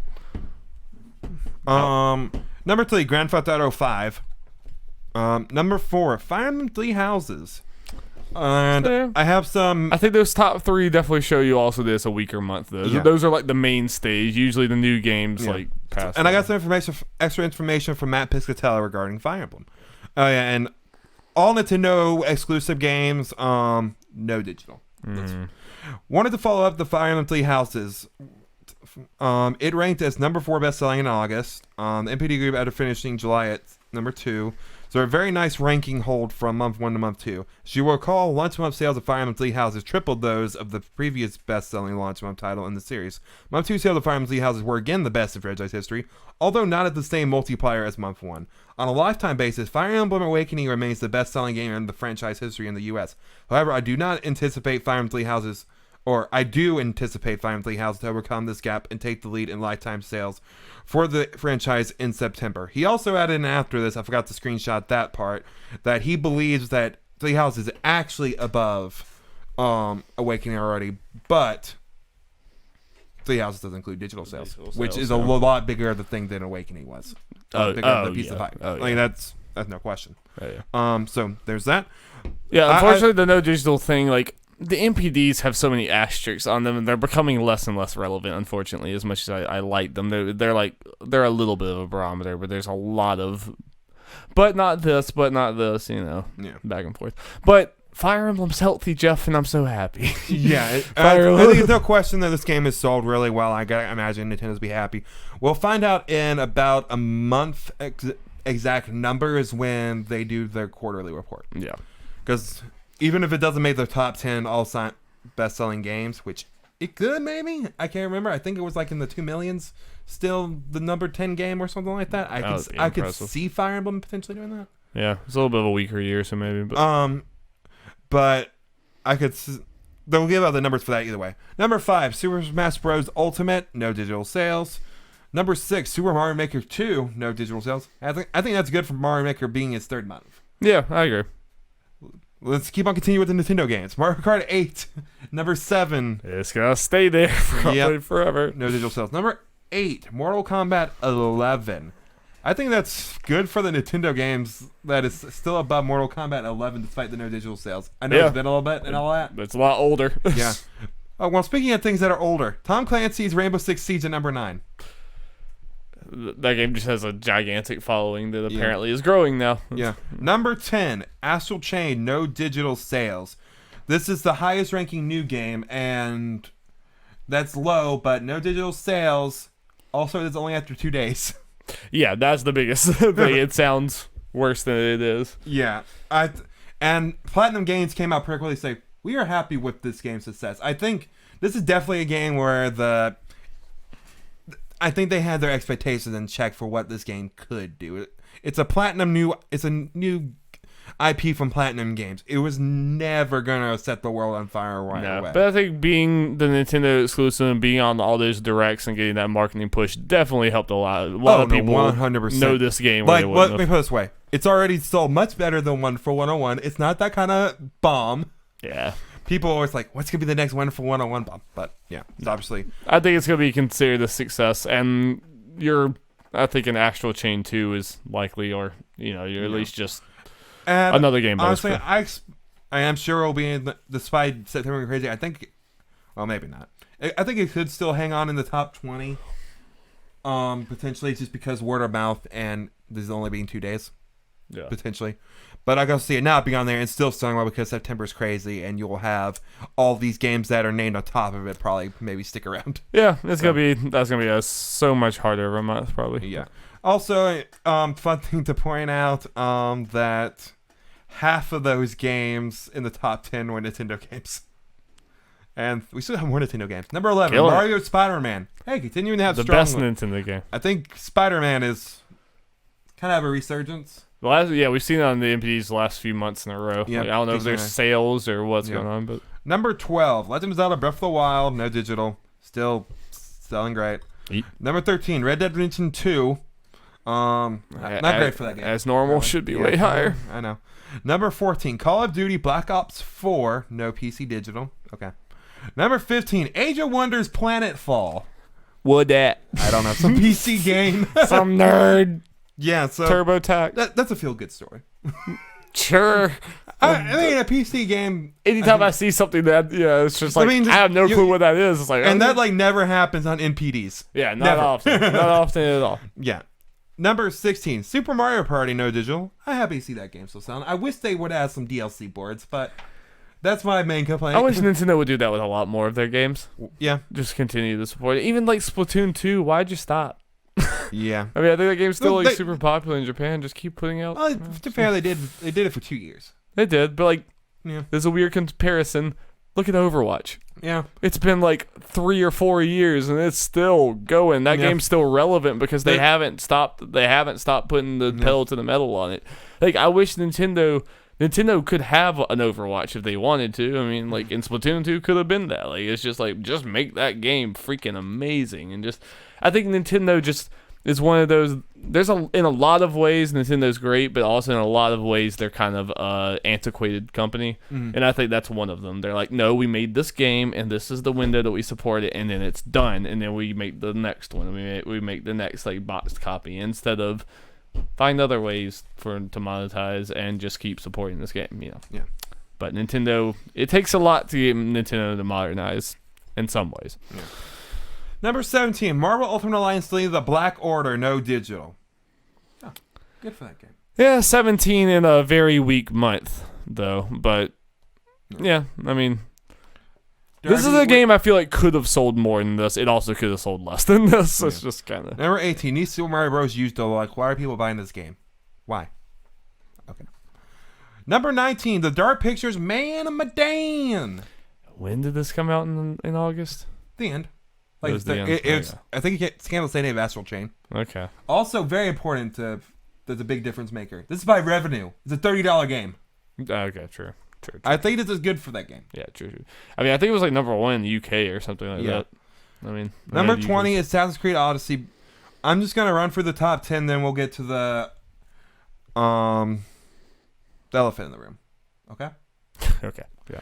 Number 3, Grand Theft Auto 5. Number 4, Fire Emblem Three Houses. And I have some. I think those top 3 definitely show you also that it's a weaker month though. Yeah. Those are like the mainstays. Usually the new games like past. And I got some extra information from Matt Piscatella regarding Fire Emblem. Oh yeah, and all Nintendo exclusive games, no digital. Wanted to follow up the Fire Emblem Three Houses. It ranked as number 4 best-selling in August. The NPD group after finishing July at number 2. So a very nice ranking hold from month 1 to month 2. As you will recall, launch month sales of Fire Emblem Three Houses tripled those of the previous best-selling launch month title in the series. Month 2 sales of Fire Emblem Three Houses were again the best in franchise history, although not at the same multiplier as month 1. On a lifetime basis, Fire Emblem Awakening remains the best-selling game in the franchise history in the US. However, I do anticipate Fire Emblem Three Houses to overcome this gap and take the lead in lifetime sales for the franchise in September. He also added in after this, I forgot to screenshot that part, that he believes that Three Houses is actually above Awakening already, but Three Houses doesn't include digital sales, which is a lot bigger of the thing than Awakening was. Bigger of the piece of pie. I mean, that's no question. So there's that. Yeah, unfortunately, the no digital thing, like, the NPDs have so many asterisks on them, and they're becoming less and less relevant, unfortunately, as much as I like them. They're a little bit of a barometer, but there's a lot of but not this, back and forth. But Fire Emblem's healthy, Jeff, and I'm so happy. I think there's no question that this game is sold really well. I gotta imagine Nintendo's be happy. We'll find out in about a month exact numbers when they do their quarterly report. Yeah. Because even if it doesn't make the top 10 all-time best-selling games, which it could maybe, I can't remember. I think it was like in the 2 millions, still the number 10 game or something like that. I could see Fire Emblem potentially doing that. Yeah, it's a little bit of a weaker year, so maybe. But I could. They'll give out the numbers for that either way. Number 5, Super Smash Bros. Ultimate, no digital sales. Number 6, Super Mario Maker 2, no digital sales. I think that's good for Mario Maker being its 3rd month. Yeah, I agree. Let's keep on continuing with the Nintendo games. Mario Kart 8, number 7. It's gonna stay there probably forever. No digital sales. Number 8, Mortal Kombat 11. I think that's good for the Nintendo games that is still above Mortal Kombat 11 despite the no digital sales. I know it's been a little bit and all that. But it's a lot older. Yeah. Well, speaking of things that are older, Tom Clancy's Rainbow Six Siege at number 9. That game just has a gigantic following that apparently is growing now. Yeah. Number 10, Astral Chain, no digital sales. This is the highest ranking new game, and that's low, but no digital sales. Also, it's only after 2 days. Yeah, that's the biggest thing. It sounds worse than it is. Yeah. And Platinum Games came out pretty quickly to say, we are happy with this game's success. I think this is definitely a game where I think they had their expectations in check for what this game could do. It's a new IP from Platinum Games. It was never gonna set the world on fire right away. But I think being the Nintendo exclusive and being on all those directs and getting that marketing push definitely helped a lot. A lot of people 100%. know this game. Like, let me put it this way: it's already sold much better than Wonderful 101. It's not that kind of bomb. Yeah. People are always like, what's going to be the next Wonderful 101 bomb? But, yeah, it's obviously. I think it's going to be considered a success. And I think an Astral Chain 2 is likely, or, you're at least just another game. Honestly, I am sure it'll be, despite September being crazy, I think, well, maybe not. I think it could still hang on in the top 20, potentially, just because word of mouth and this is only being 2 days. Yeah. Potentially. But I can see it not being on there and still selling well because September's crazy and you'll have all these games that are named on top of it probably maybe stick around. Yeah, that's gonna be so much harder of a month probably. Yeah. Also, fun thing to point out, that half of those games in the top 10 were Nintendo games. And we still have more Nintendo games. Number 11, Mario Spider-Man. Hey, continuing to have the best Nintendo game. I think Spider-Man is kind of have a resurgence. We've seen it on the NPDs the last few months in a row. Yeah, I don't know if there's sales or what's going on, but number 12, Legend of Zelda: Breath of the Wild, no digital, still selling great. Number 13, Red Dead Redemption 2. Not great for that game. As normal, should be way higher. I know. Number 14, Call of Duty Black Ops 4, no PC digital. Okay. Number 15, Age of Wonders: Planetfall. Would that? I don't know. Some PC game. Some nerd. Yeah, so TurboTax. That's a feel-good story. Sure. I mean, a PC game. Anytime I see something that, it's just like, I have no clue what that is. It's like, and that like never happens on NPDs. Yeah, not often. Not often at all. Yeah. Number 16, Super Mario Party, no digital. I'm happy to see that game still sound. I wish they would add some DLC boards, but that's my main complaint. I wish Nintendo would do that with a lot more of their games. Yeah. Just continue to support it. Even like Splatoon 2, why'd you stop? Yeah. I mean, I think that game's still super popular in Japan. Just keep putting out. Well, to be fair, they did it for 2 years. They did, but like, yeah. There's a weird comparison. Look at Overwatch. Yeah. It's been like 3 or 4 years and it's still going. That game's still relevant because they haven't stopped putting the pedal to the metal on it. Like, I wish Nintendo could have an Overwatch if they wanted to. I mean, like, in Splatoon 2 could have been that. Like, it's just like, just make that game freaking amazing. And just, I think Nintendo just is one of those, in a lot of ways, Nintendo's great, but also in a lot of ways, they're kind of antiquated company. And I think that's one of them. They're like, no, we made this game, and this is the window that we support it, and then it's done, and then we make the next one. We make the next, like, boxed copy, instead of find other ways to monetize and just keep supporting this game, Yeah. But Nintendo, it takes a lot to get Nintendo to modernize in some ways. Yeah. Number 17, Marvel Ultimate Alliance 3, The Black Order, no digital. Oh, good for that game. Yeah, 17 in a very weak month, though. But, yeah, I mean, this is a game I feel like could have sold more than this. It also could have sold less than this. It's just kind of... Number 18, New Super Mario Bros. Used to like, why are people buying this game? Why? Okay. Number 19, The Dark Pictures Man of Medan. When did this come out in August? The end. Like, It was it's I think it's Scandal State of Astral Chain. Okay. Also, very important that's a big difference maker. This is by revenue. It's a $30 game. Okay, true. I think this is good for that game. Yeah, true. I mean, I think it was like number 1 in the UK or something like that. I mean, number 20 is Assassin's Creed Odyssey. I'm just gonna run for the top 10, then we'll get to the elephant in the room. Okay. Okay. Yeah.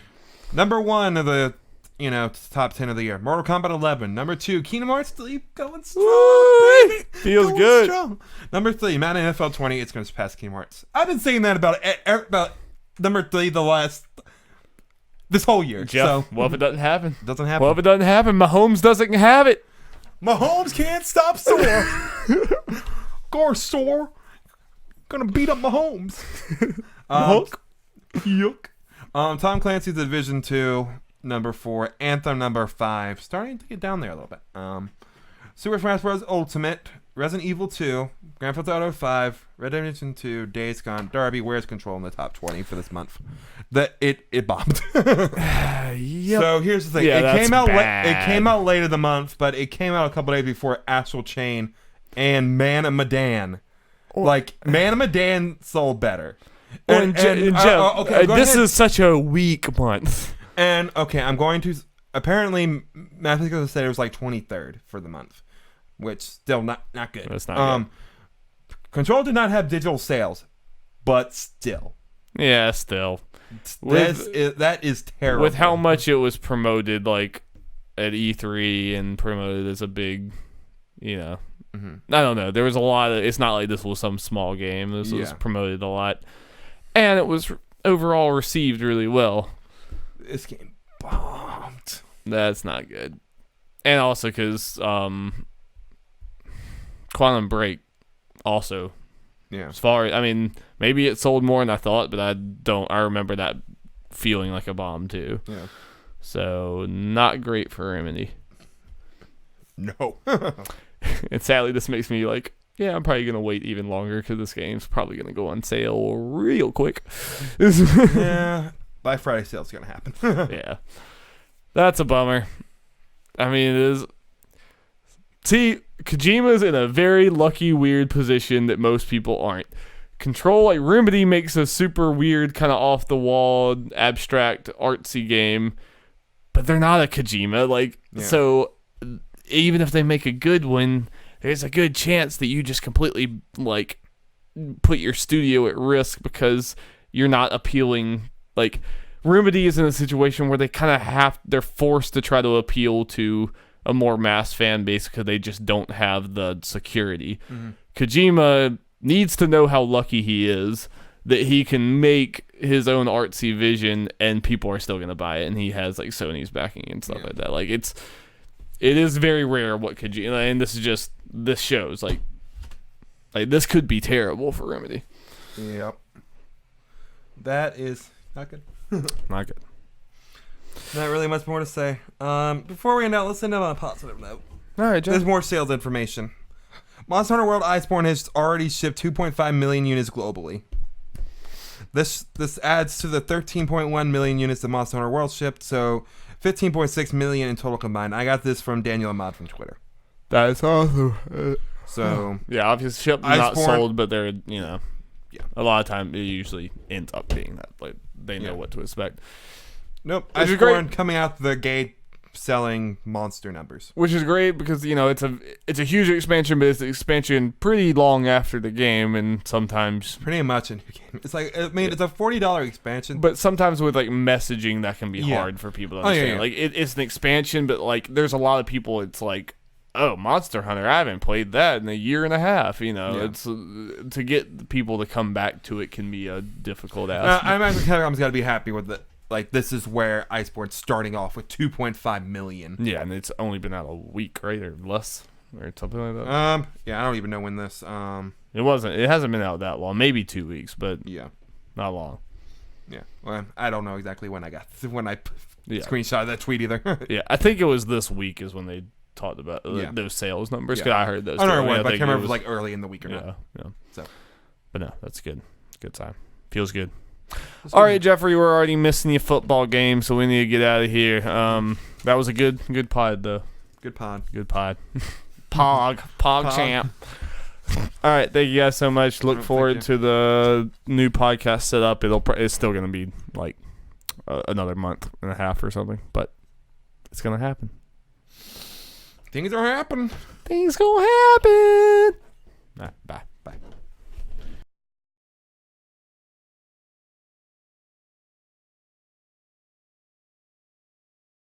Number 1 of the top 10 of the year. Mortal Kombat 11. Number 2, Kingdom Hearts 3. Going strong, baby. Feels good. Strong. Number 3, Madden NFL 20. It's going to surpass Kingdom Hearts. I've been saying that about number 3 this whole year. Jeff, so, well, if it doesn't happen. Well, if it doesn't happen, Mahomes doesn't have it. Mahomes can't stop sore. Go sore. Gonna beat up Mahomes. Yuck. Tom Clancy's Division 2. Number 4, Anthem number 5, starting to get down there a little bit. Super Smash Bros. Ultimate, Resident Evil 2, Grand Theft Auto 5, Red Dead Redemption 2, Days Gone, Darby, Where's Control in the top 20 for this month. It bombed. Yep. So here's the thing: it came out late in the month, but it came out a couple days before Astral Chain and Man of Medan. Man of Medan sold better. Jeff, this is such a weak month. And, okay, I'm going to... Apparently, Mathematical said it was like 23rd for the month, which still not good. That's not good. Control did not have digital sales, but still. Yeah, still. That is terrible. With how much it was promoted, like, at E3 and promoted as a big, I don't know. There was a lot of... It's not like this was some small game. This was promoted a lot. And it was overall received really well. This game bombed. That's not good. And also because Quantum Break also. Yeah. As far I mean, maybe it sold more than I thought, but I remember that feeling like a bomb too. Yeah. So not great for Remedy. No. And sadly this makes me like, yeah, I'm probably going to wait even longer because this game's probably going to go on sale real quick. Yeah. By Friday sale's going to happen. Yeah. That's a bummer. I mean, it is. See, Kojima's in a very lucky, weird position that most people aren't. Control, like, Remedy makes a super weird, kind of off-the-wall, abstract, artsy game, but they're not a Kojima. So even if they make a good one, there's a good chance that you just completely, put your studio at risk because you're not appealing. Remedy is in a situation where they kind of they're forced to try to appeal to a more mass fan base because they just don't have the security. Mm-hmm. Kojima needs to know how lucky he is that he can make his own artsy vision and people are still gonna buy it, and he has like Sony's backing and stuff like that. Like it is very rare what could you, and this shows like this could be terrible for Remedy. Yep. That is not good. Not good. Not really much more to say. Before we end out, let's end out on a positive note. All right, Jeff. There's more sales information. Monster Hunter World Iceborne has already shipped 2.5 million units globally. This adds to the 13.1 million units that Monster Hunter World shipped, so 15.6 million in total combined. I got this from Daniel Ahmad from Twitter. That's awesome. So yeah, obviously shipped not sold, but they're a lot of time it usually ends up being that. Like they know what to expect. Nope. Which is Iceborne great. coming out the gate selling monster numbers. Which is great because it's a huge expansion, but it's an expansion pretty long after the game, and sometimes Pretty much a new game. It's like it's a $40 expansion. but sometimes with like messaging that can be hard for people to understand. Like it's an expansion, but like there's a lot of people. It's like, oh, Monster Hunter, I haven't played that in a year and a half. It's to get people to come back to it can be a difficult ask. I imagine Capcom's got to be happy with it. Like, this is where Iceborne's starting off with 2.5 million. Yeah, and it's only been out a week, right, or less, or something like that. Yeah, I don't even know when this. It hasn't been out that long, maybe 2 weeks, but yeah, not long. Yeah, well, I don't know exactly when I Yeah. screenshot that tweet either. Yeah, I think it was this week is when they talked about those sales numbers. Cause I heard those. I don't know too. when, but I think can't remember if it was like early in the week or not. Yeah. So, But no, that's good. Good time. Feels good. All right, Jeffrey, we're already missing your football game, so we need to get out of here. That was a good pod, though. Good pod. Good pod. Pog champ. All right, thank you guys so much. Look forward to the new podcast setup. It's still going to be like another month and a half or something, but it's going to happen. Things are happening. Things going to happen. Bye.